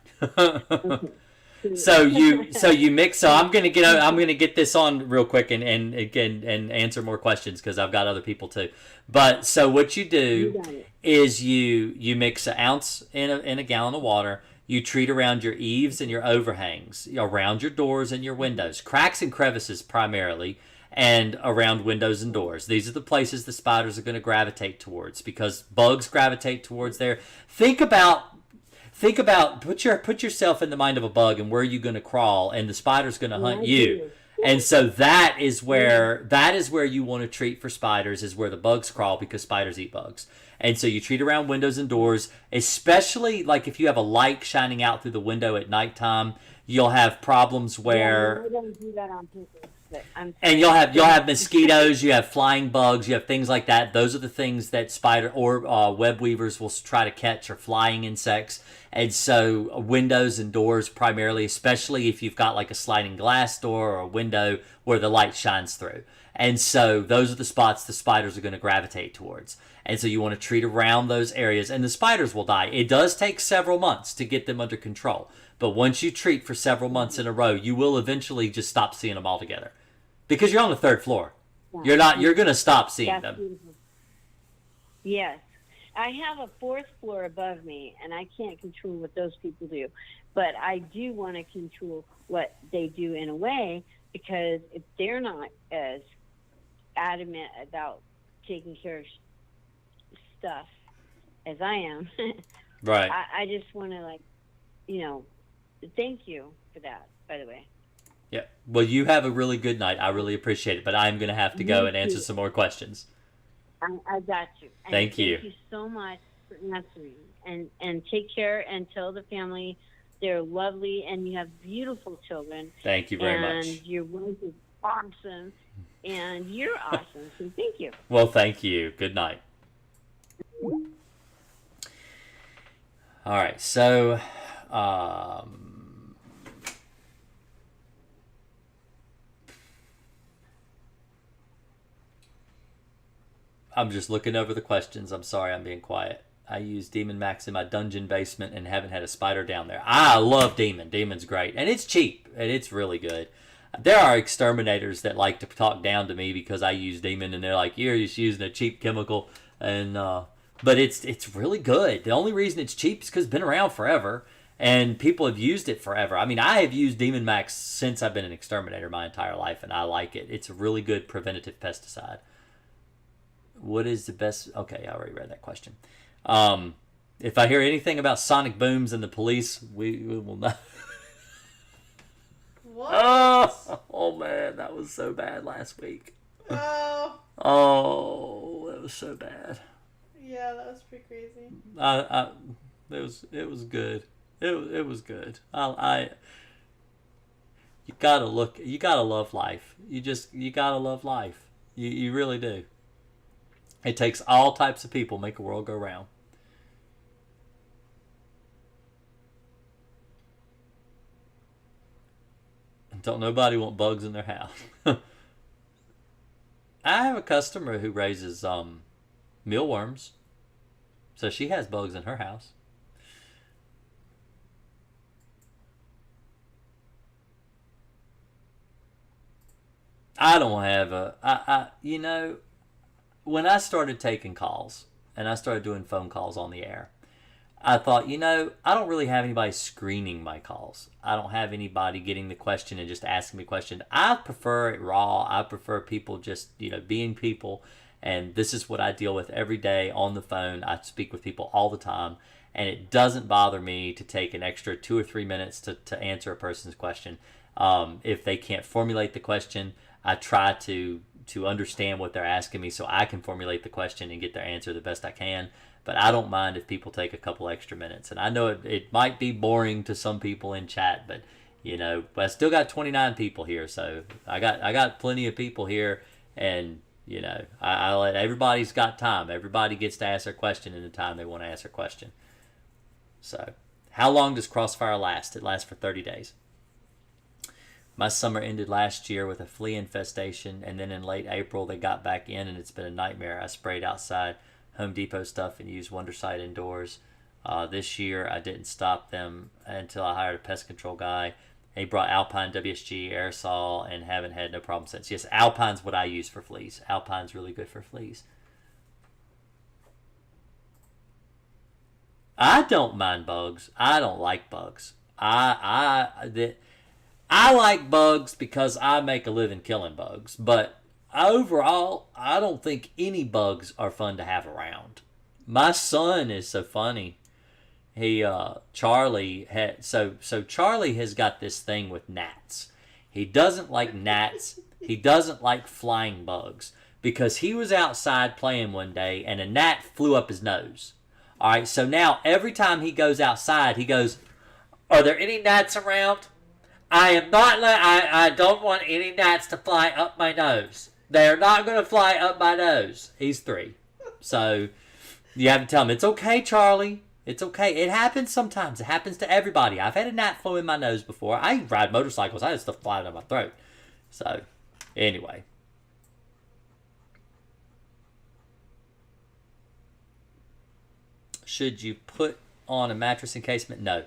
So you mix. So I'm gonna get this on real quick and answer more questions, because I've got other people too. But so what you do is you mix an ounce in a gallon of water. You treat around your eaves and your overhangs, around your doors and your windows, cracks and crevices primarily, and around windows and doors. These are the places the spiders are going to gravitate towards, because bugs gravitate towards there. Think about put yourself in the mind of a bug, and where are you going to crawl, and the spider's going to hunt you. And so that is where you want to treat for spiders, is where the bugs crawl, because spiders eat bugs. And so you treat around windows and doors, especially like if you have a light shining out through the window at nighttime, you'll have problems where. I don't do that on purpose. And you'll have mosquitoes, you have flying bugs, you have things like that. Those are the things that spider or web weavers will try to catch, or flying insects. And so windows and doors primarily, especially if you've got like a sliding glass door or a window where the light shines through. And so those are the spots the spiders are going to gravitate towards. And so you want to treat around those areas, and the spiders will die. It does take several months to get them under control. But once you treat for several months in a row, you will eventually just stop seeing them altogether. Because you're on the 3rd floor. You're going to stop seeing them. Beautiful. Yes. I have a 4th floor above me, and I can't control what those people do. But I do want to control what they do in a way, because if they're not as adamant about taking care of stuff, as I am, Right. I just want to, like, thank you for that, by the way. Yeah. Well, you have a really good night. I really appreciate it, but I'm going to have to go Me and answer too. some more questions. I got you. And Thank you. Thank you so much for answering. And take care and tell the family they're lovely and you have beautiful children. Thank you very And much. your wife is awesome. And you're awesome. So thank you. Well, thank you. Good night. All right. So, I'm just looking over the questions. I'm sorry I'm being quiet. I use Demon Max in my dungeon basement and haven't had a spider down there. I love Demon. Demon's great. And it's cheap. And it's really good. There are exterminators that like to talk down to me because I use Demon. And they're like, you're just using a cheap chemical. And but it's really good. The only reason it's cheap is because it's been around forever. And people have used it forever. I mean, I have used Demon Max since I've been an exterminator my entire life. And I like it. It's a really good preventative pesticide. What is the best? Okay, I already read that question. If I hear anything about sonic booms and the police, we will not. What? Oh man, that was so bad last week. Oh. Oh, that was so bad. Yeah, that was pretty crazy. It was good. It was good. You gotta look. You gotta love life. You gotta love life. You really do. It takes all types of people to make the world go round. Don't nobody want bugs in their house. I have a customer who raises mealworms, so she has bugs in her house. I don't have when I started taking calls and I started doing phone calls on the air, I thought, I don't really have anybody screening my calls. I don't have anybody getting the question and just asking me a question. I prefer it raw. I prefer people just, being people. And this is what I deal with every day on the phone. I speak with people all the time. And it doesn't bother me to take an extra 2 or 3 minutes to answer a person's question. If they can't formulate the question, I try to understand what they're asking me so I can formulate the question and get their answer the best I can. But I don't mind if people take a couple extra minutes. And I know it might be boring to some people in chat, but I still got 29 people here, so I got plenty of people here, and I let everybody's got time. Everybody gets to ask their question in the time they want to ask their question. So, how long does Crossfire last? It lasts for 30 days. My summer ended last year with a flea infestation, and then in late April they got back in, and it's been a nightmare. I sprayed outside Home Depot stuff and used Wondercite indoors. This year I didn't stop them until I hired a pest control guy. He brought Alpine WSG aerosol and haven't had no problem since. Yes, Alpine's what I use for fleas. Alpine's really good for fleas. I don't mind bugs. I don't like bugs. I like bugs because I make a living killing bugs, but overall, I don't think any bugs are fun to have around. My son is so funny. Charlie Charlie has got this thing with gnats. He doesn't like gnats. He doesn't like flying bugs because he was outside playing one day and a gnat flew up his nose. All right, so now every time he goes outside, he goes, "Are there any gnats around? I don't want any gnats to fly up my nose. They're not going to fly up my nose." He's 3. So you have to tell him, "It's okay, Charlie. It's okay. It happens sometimes. It happens to everybody. I've had a gnat fly in my nose before. I ride motorcycles. I had stuff fly down my throat." So anyway. Should you put on a mattress encasement? No.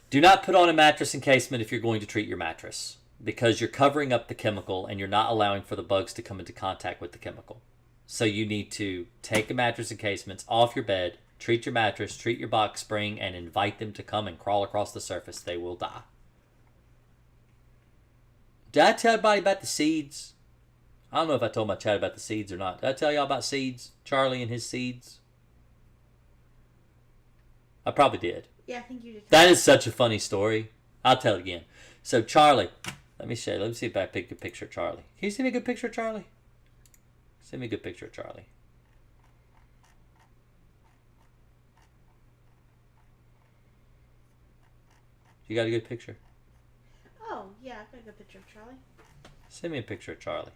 Do not put on a mattress encasement if you're going to treat your mattress, because you're covering up the chemical and you're not allowing for the bugs to come into contact with the chemical. So you need to take the mattress encasements off your bed, treat your mattress, treat your box spring, and invite them to come and crawl across the surface. They will die. Did I tell everybody about the seeds? I don't know if I told my chat about the seeds or not. Did I tell y'all about seeds? Charlie and his seeds? I probably did. Yeah, I think you did. That is such a funny story. I'll tell it again. So Charlie, let me show you. Let me see if I pick a picture of Charlie. Can you send me a good picture of Charlie? Send me a good picture of Charlie. You got a good picture? Oh, yeah, I've got a good picture of Charlie. Send me a picture of Charlie.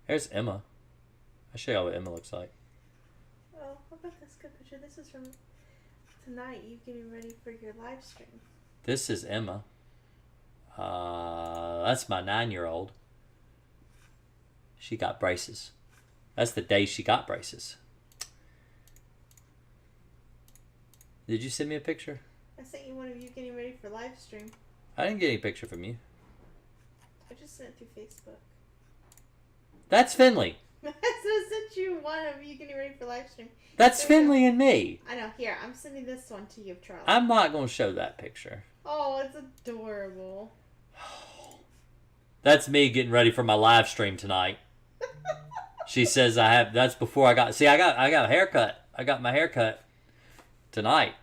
There's Emma. I'll show you what Emma looks like. Oh, how about this good picture? This is from tonight. You getting ready for your live stream. This is Emma. That's my 9-year-old. She got braces. That's the day she got braces. Did you send me a picture? I sent you one of you getting ready for live stream. I didn't get any picture from you. I just sent it through Facebook. That's Finley. I sent you one of you getting ready for live stream. That's There you Finley go. and me. I know. Here, I'm sending this one to you of Charlie. I'm not going to show that picture. Oh, it's adorable. That's me getting ready for my live stream tonight. She says I have. That's before I got. See, I got a haircut. I got my haircut tonight.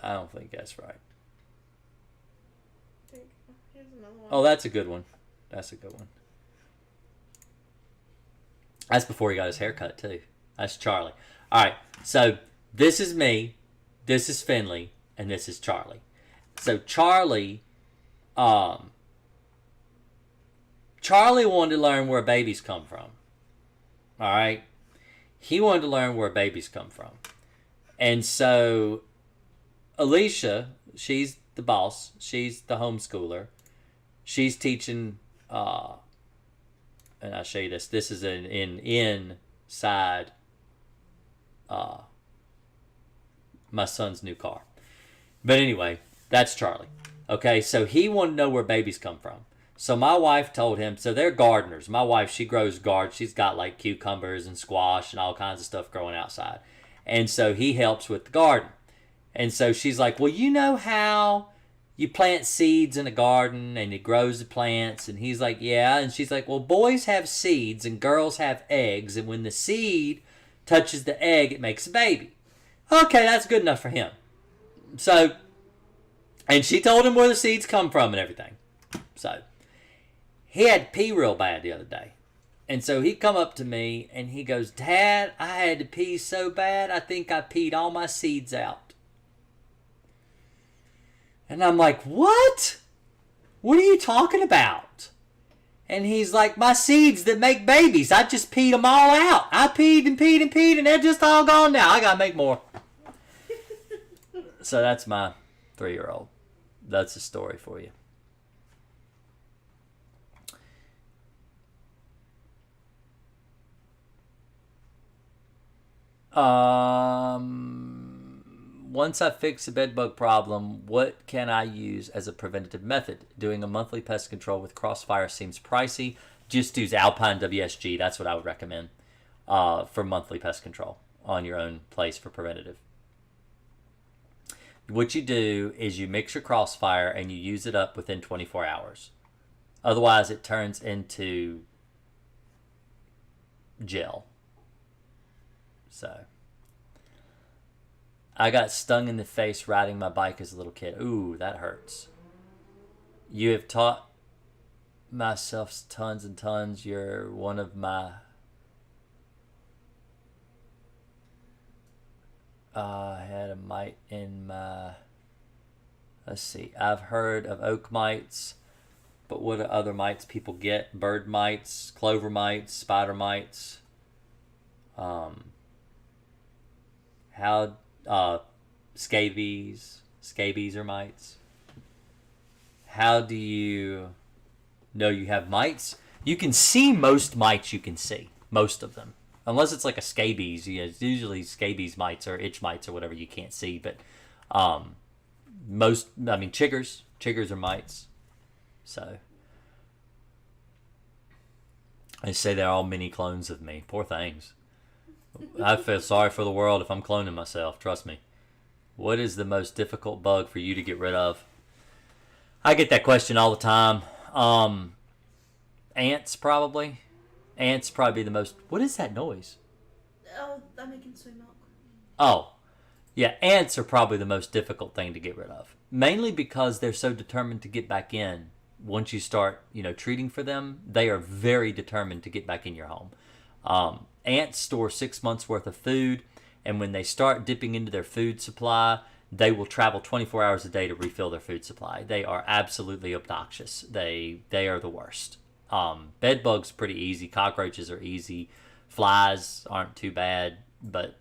I don't think that's right. There you go. Here's another one. Oh, that's a good one. That's a good one. That's before he got his haircut too. That's Charlie. All right. So this is me. This is Finley, and this is Charlie. So Charlie wanted to learn where babies come from. All right. He wanted to learn where babies come from. And so Alicia, she's the boss. She's the homeschooler. She's teaching, and I'll show you this. This is inside my son's new car. But anyway, that's Charlie. Okay, so he wanted to know where babies come from. So my wife told him, so they're gardeners. My wife, she grows garden. She's got like cucumbers and squash and all kinds of stuff growing outside. And so he helps with the garden. And so she's like, well, you know how you plant seeds in a garden and it grows the plants? And he's like, yeah. And she's like, well, boys have seeds and girls have eggs. And when the seed touches the egg, it makes a baby. Okay, that's good enough for him. So, and she told him where the seeds come from and everything. So, he had to pee real bad the other day. And so he come up to me and he goes, Dad, I had to pee so bad, I think I peed all my seeds out. And I'm like, what? What are you talking about? And he's like, my seeds that make babies, I just peed them all out. I peed and peed and peed and they're just all gone now. I gotta make more. So that's my 3-year-old. That's a story for you. Once I fix the bedbug problem, what can I use as a preventative method? Doing a monthly pest control with Crossfire seems pricey. Just use Alpine WSG. That's what I would recommend for monthly pest control on your own place for preventative. What you do is you mix your Crossfire and you use it up within 24 hours. Otherwise, it turns into gel. So, I got stung in the face riding my bike as a little kid. Ooh, that hurts. You have taught myself tons and tons. You're one of my... I had a mite in my... Let's see. I've heard of oak mites, but what are other mites people get? Bird mites, clover mites, spider mites. Scabies or mites. How do you know you have mites? You can see most mites. You can see most of them, unless it's like a scabies. It's usually scabies mites or itch mites or whatever you can't see. But chiggers are mites. So they say they're all mini clones of me. Poor things. I feel sorry for the world if I'm cloning myself. Trust me. What is the most difficult bug for you to get rid of? I get that question all the time. Ants, probably. Ants probably the most... What is that noise? Oh, I'm making soy milk. Oh, yeah, ants are probably the most difficult thing to get rid of. Mainly because they're so determined to get back in. Once you start, treating for them, they are very determined to get back in your home. Ants store 6 months worth of food, and when they start dipping into their food supply, they will travel 24 hours a day to refill their food supply. They are absolutely obnoxious. They are the worst. Bed bugs pretty easy. Cockroaches are easy. Flies aren't too bad, but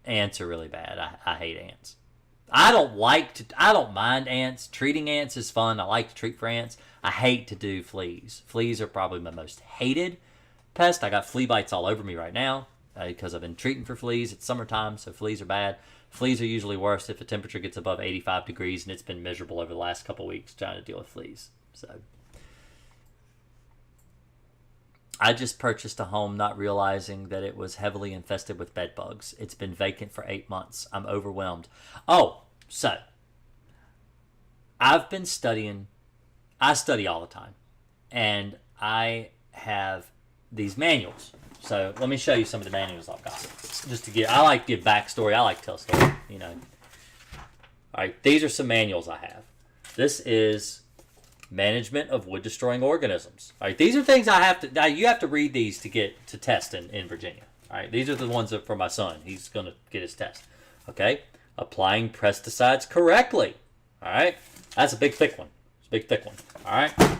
ants are really bad. I hate ants. I don't mind ants. Treating ants is fun. I like to treat for ants. I hate to do fleas. Fleas are probably my most hated pest. I got flea bites all over me right now because I've been treating for fleas. It's summertime, so fleas are bad. Fleas are usually worse if the temperature gets above 85 degrees, and it's been miserable over the last couple of weeks trying to deal with fleas. So I just purchased a home not realizing that it was heavily infested with bed bugs. It's been vacant for 8 months. I'm overwhelmed. Oh, so I've been studying. I study all the time, and I have these manuals. So let me show you some of the manuals I've got. I like to give backstory. I like to tell a story, All right, these are some manuals I have. This is Management of Wood Destroying Organisms. All right, these are things you have to read these to get to test in Virginia. All right, these are the ones that for my son. He's going to get his test. Okay, Applying Pesticides Correctly. All right, that's a big thick one. It's a big thick one. All right,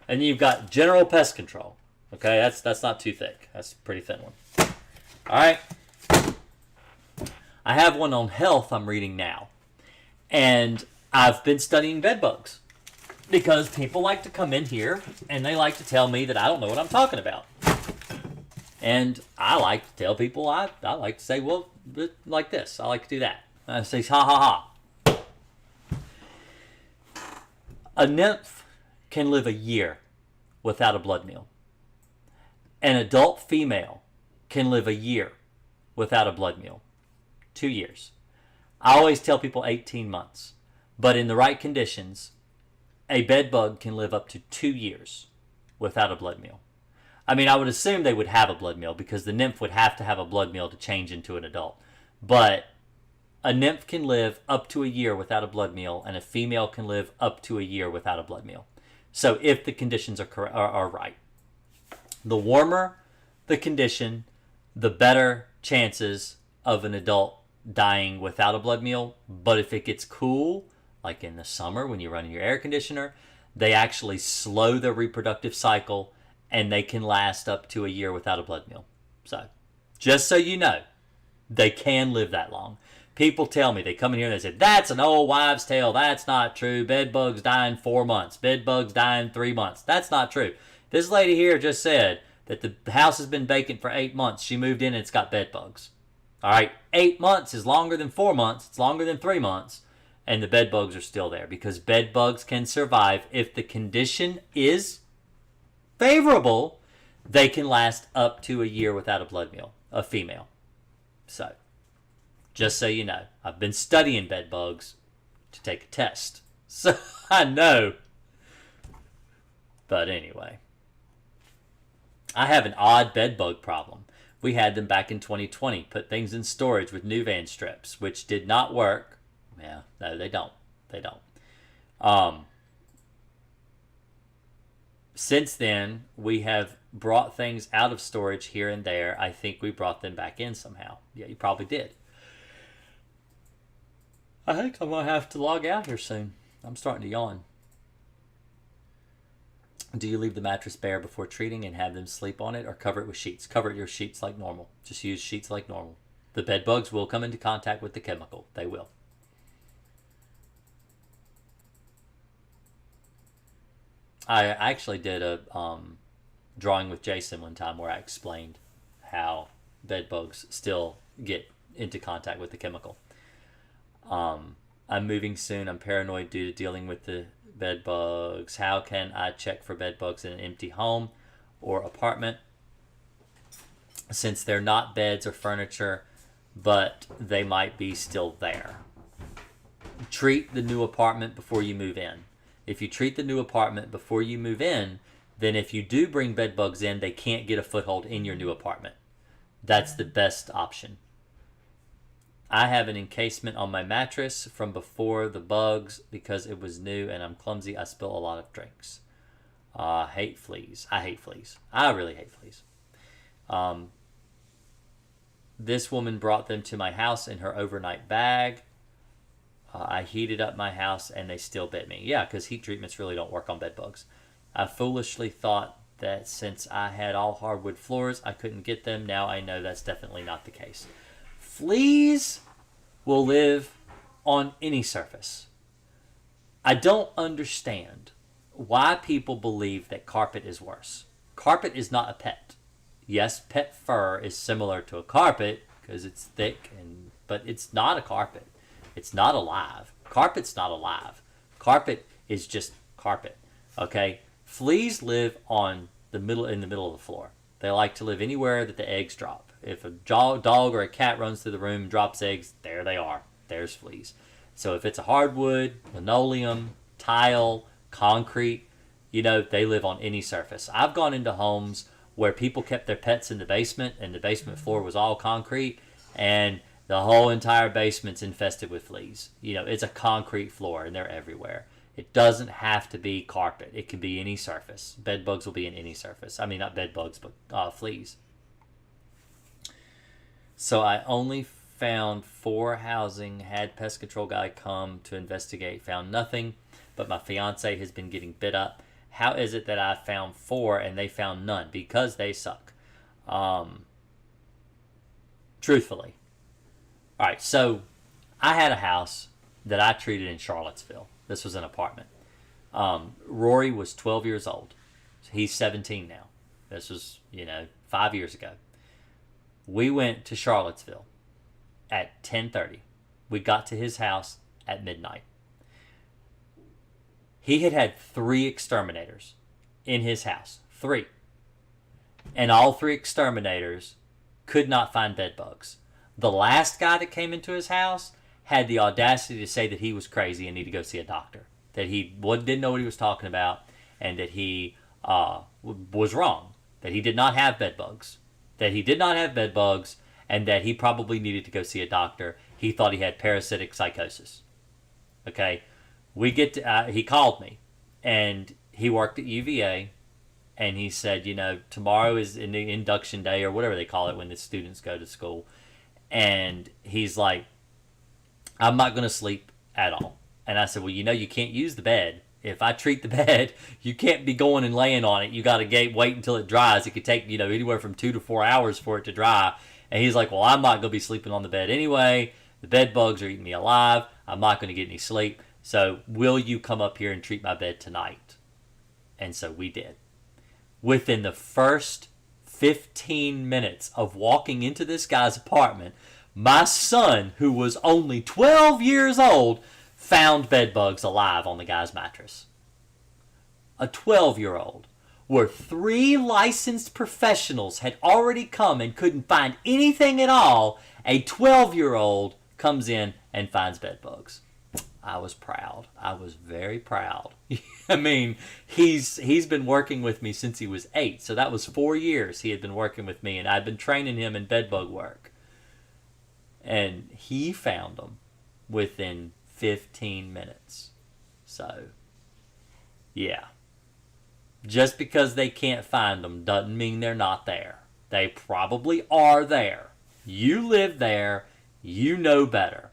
and you've got General Pest Control. Okay, that's not too thick. That's a pretty thin one. All right, I have one on health I'm reading now, and I've been studying bed bugs. Because people like to come in here and they like to tell me that I don't know what I'm talking about. And I like to tell people, I like to say, well, like this. I like to do that. I say, ha ha ha. A nymph can live a year without a blood meal. An adult female can live a year without a blood meal. 2 years. I always tell people 18 months. But in the right conditions, a bed bug can live up to 2 years without a blood meal. I mean, I would assume they would have a blood meal because the nymph would have to have a blood meal to change into an adult. But a nymph can live up to a year without a blood meal, and a female can live up to a year without a blood meal. So if the conditions are right. The warmer the condition, the better chances of an adult dying without a blood meal. But if it gets cool, like in the summer when you're running your air conditioner, they actually slow their reproductive cycle and they can last up to a year without a blood meal. So, just so you know, they can live that long. People tell me, they come in here and they say, that's an old wives' tale. That's not true. Bed bugs die in 4 months. Bed bugs die in 3 months. That's not true. This lady here just said that the house has been vacant for 8 months. She moved in and it's got bed bugs. All right, 8 months is longer than 4 months. It's longer than 3 months. And the bed bugs are still there because bed bugs can survive. If the condition is favorable, they can last up to a year without a blood meal, a female. So, just so you know, I've been studying bed bugs to take a test. So, I know. But anyway, I have an odd bed bug problem. We had them back in 2020, put things in storage with Nuvan strips, which did not work. Yeah, no, they don't. They don't. Since then, we have brought things out of storage here and there. I think we brought them back in somehow. Yeah, you probably did. I think I'm going to have to log out here soon. I'm starting to yawn. Do you leave the mattress bare before treating and have them sleep on it, or cover it with sheets? Cover your sheets like normal. Just use sheets like normal. The bed bugs will come into contact with the chemical. They will. I actually did a drawing with Jason one time where I explained how bed bugs still get into contact with the chemical. I'm moving soon. I'm paranoid due to dealing with the bed bugs. How can I check for bed bugs in an empty home or apartment? Since they're not beds or furniture, but they might be still there. Treat the new apartment before you move in. If you treat the new apartment before you move in, then if you do bring bed bugs in, they can't get a foothold in your new apartment. That's the best option. I have an encasement on my mattress from before the bugs because it was new and I'm clumsy. I spill a lot of drinks. Hate fleas. I hate fleas. I really hate fleas. This woman brought them to my house in her overnight bag. I heated up my house and they still bit me. Yeah, because heat treatments really don't work on bed bugs. I foolishly thought that since I had all hardwood floors, I couldn't get them. Now I know that's definitely not the case. Fleas will live on any surface. I don't understand why people believe that carpet is worse. Carpet is not a pet. Yes, pet fur is similar to a carpet because it's thick, but it's not a carpet. It's not alive. Carpet's not alive. Carpet is just carpet. Okay? Fleas live in the middle of the floor. They like to live anywhere that the eggs drop. If a dog or a cat runs through the room and drops eggs, there they are. There's fleas. So if it's a hardwood, linoleum, tile, concrete, they live on any surface. I've gone into homes where people kept their pets in the basement and the basement floor was all concrete and the whole entire basement's infested with fleas. It's a concrete floor and they're everywhere. It doesn't have to be carpet. It can be any surface. Bed bugs will be in any surface. I mean, not bed bugs, but fleas. So I only found 4 housing, had pest control guy come to investigate, found nothing, but my fiance has been getting bit up. How is it that I found 4 and they found none? Because they suck. Truthfully. All right, so I had a house that I treated in Charlottesville. This was an apartment. Rory was 12 years old. He's 17 now. This was, 5 years ago. We went to Charlottesville at 10:30. We got to his house at midnight. He had 3 exterminators in his house. 3. And all 3 exterminators could not find bed bugs. The last guy that came into his house had the audacity to say that he was crazy and needed to go see a doctor. That he didn't know what he was talking about and that he was wrong. That he did not have bed bugs. That he did not have bed bugs and that he probably needed to go see a doctor. He thought he had parasitic psychosis. Okay? He called me and he worked at UVA and he said, tomorrow is an induction day or whatever they call it when the students go to school. And he's like, I'm not going to sleep at all. And I said, well, you can't use the bed. If I treat the bed, you can't be going and laying on it. You got to wait until it dries. It could take, anywhere from 2 to 4 hours for it to dry. And he's like, well, I'm not going to be sleeping on the bed anyway. The bed bugs are eating me alive. I'm not going to get any sleep. So will you come up here and treat my bed tonight? And so we did. Within the first 15 minutes of walking into this guy's apartment, my son, who was only 12 years old, found bed bugs alive on the guy's mattress. A 12-year-old, where 3 licensed professionals had already come and couldn't find anything at all, a 12-year-old comes in and finds bed bugs. I was proud. I was very proud. I mean, he's been working with me since he was 8, so that was 4 years he had been working with me, and I'd been training him in bed bug work. And he found them within 15 minutes. So, yeah. Just because they can't find them doesn't mean they're not there. They probably are there. You live there. You know better.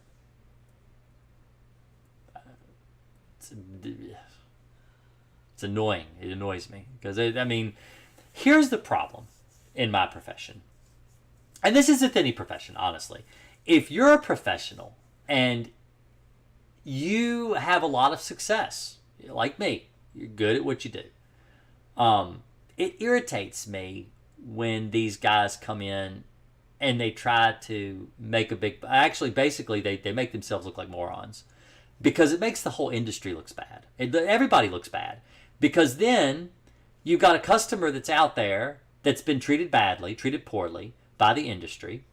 It's annoying. It annoys me. Because, here's the problem in my profession. And this isn't any profession, honestly. If you're a professional and you have a lot of success, like me, you're good at what you do. It irritates me when these guys come in and they try to make a big... Actually, basically, they make themselves look like morons. Because it makes the whole industry looks bad. Everybody looks bad. Because then you've got a customer that's out there that's been treated badly, treated poorly by the industry,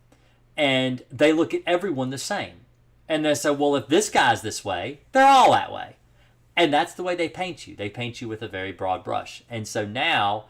and they look at everyone the same. And they say, well, if this guy's this way, they're all that way. And that's the way they paint you. They paint you with a very broad brush. And so now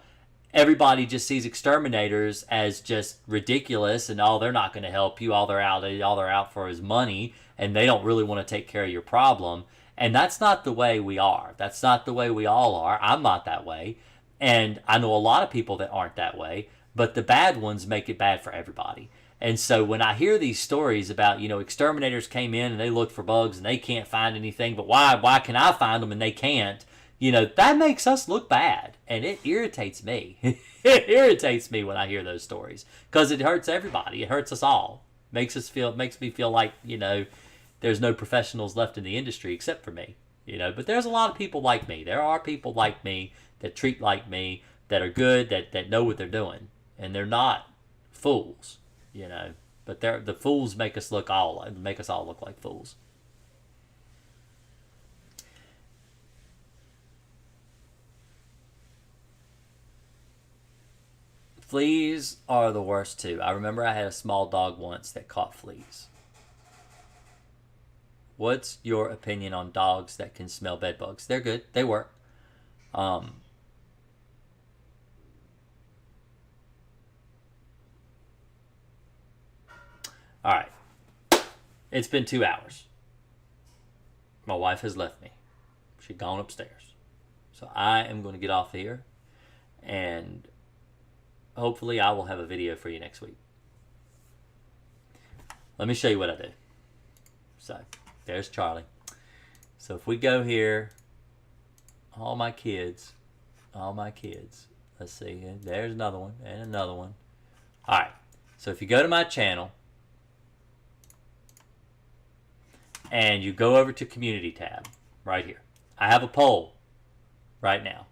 everybody just sees exterminators as just ridiculous, and they're not going to help you. All they're out for is money, and they don't really want to take care of your problem. And that's not the way we are. That's not the way we all are. I'm not that way. And I know a lot of people that aren't that way, but the bad ones make it bad for everybody. And so when I hear these stories about, exterminators came in and they looked for bugs and they can't find anything, but why can I find them and they can't? That makes us look bad, and it irritates me. It irritates me when I hear those stories, because it hurts everybody. It hurts us all. Makes me feel like, there's no professionals left in the industry except for me. But there's a lot of people like me. There are people like me that treat like me, that are good, that know what they're doing, and they're not fools. But the fools make us all look like fools. Fleas are the worst too. I remember I had a small dog once that caught fleas. What's your opinion on dogs that can smell bed bugs? They're good. They work. All right. It's been 2 hours. My wife has left me. She's gone upstairs. So I am going to get off here, and hopefully I will have a video for you next week. Let me show you what I do. So there's Charlie. So if we go here, all my kids. Let's see. There's another one and another one. All right. So if you go to my channel and you go over to community tab right here, I have a poll right now.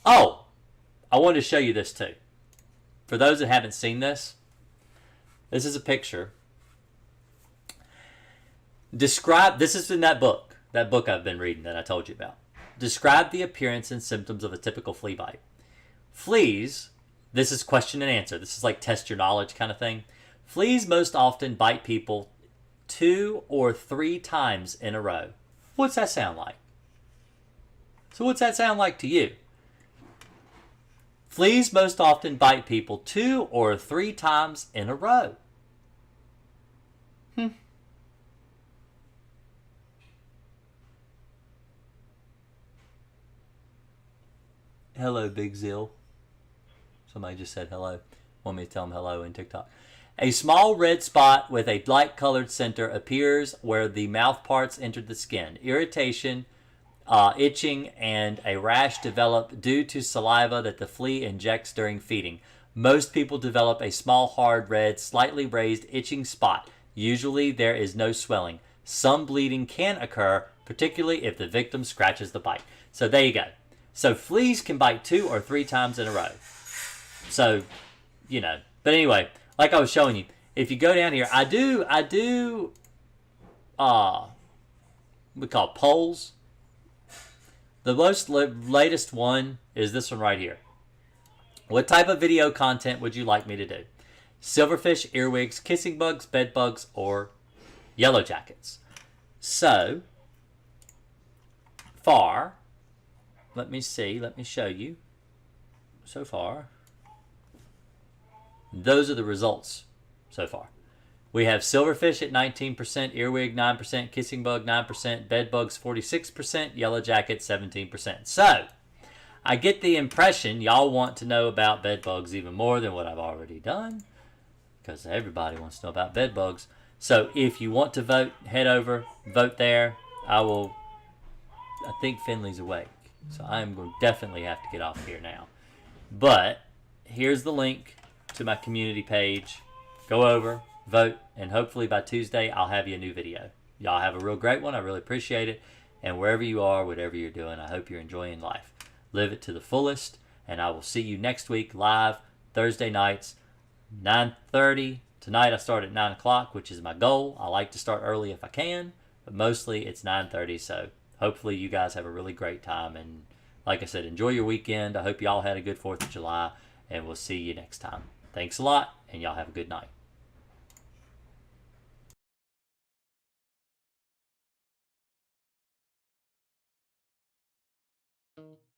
Oh, I wanted to show you this too. For those that haven't seen this, this is a picture. This is in that book I've been reading that I told you about. Describe the appearance and symptoms of a typical flea bite. Fleas, this is question and answer. This is like test your knowledge kind of thing. Fleas most often bite people 2 or 3 times in a row. What's that sound like? So what's that sound like to you? Fleas most often bite people 2 or 3 times in a row. Hello, Big Zill. Somebody just said hello. Want me to tell them hello in TikTok. A small red spot with a light-colored center appears where the mouth parts entered the skin. Irritation, itching, and a rash develop due to saliva that the flea injects during feeding. Most people develop a small, hard, red, slightly raised, itching spot. Usually there is no swelling. Some bleeding can occur, particularly if the victim scratches the bite. So there you go. So fleas can bite 2 or 3 times in a row. So, But anyway, like I was showing you, if you go down here, I do we call polls. The most latest one is this one right here. What type of video content would you like me to do? Silverfish, earwigs, kissing bugs, bed bugs, or yellow jackets? So far, let me show you. So far, those are the results so far. We have silverfish at 19%, earwig 9%, kissing bug 9%, bed bugs 46%, yellow jacket 17%. So, I get the impression y'all want to know about bed bugs even more than what I've already done, because everybody wants to know about bed bugs. So, if you want to vote, head over, vote there. I think Finley's awake, so I'm going to definitely have to get off here now. But, here's the link to my community page. Go over, vote, and hopefully by Tuesday I'll have you a new video. Y'all have a real great one. I really appreciate it. And wherever you are, whatever you're doing, I hope you're enjoying life. Live it to the fullest, and I will see you next week live Thursday nights, 9:30. Tonight I start at 9 o'clock, which is my goal. I like to start early if I can, but mostly it's 9:30. So hopefully you guys have a really great time. And like I said, enjoy your weekend. I hope y'all had a good 4th of July, and we'll see you next time. Thanks a lot, and y'all have a good night. Bye.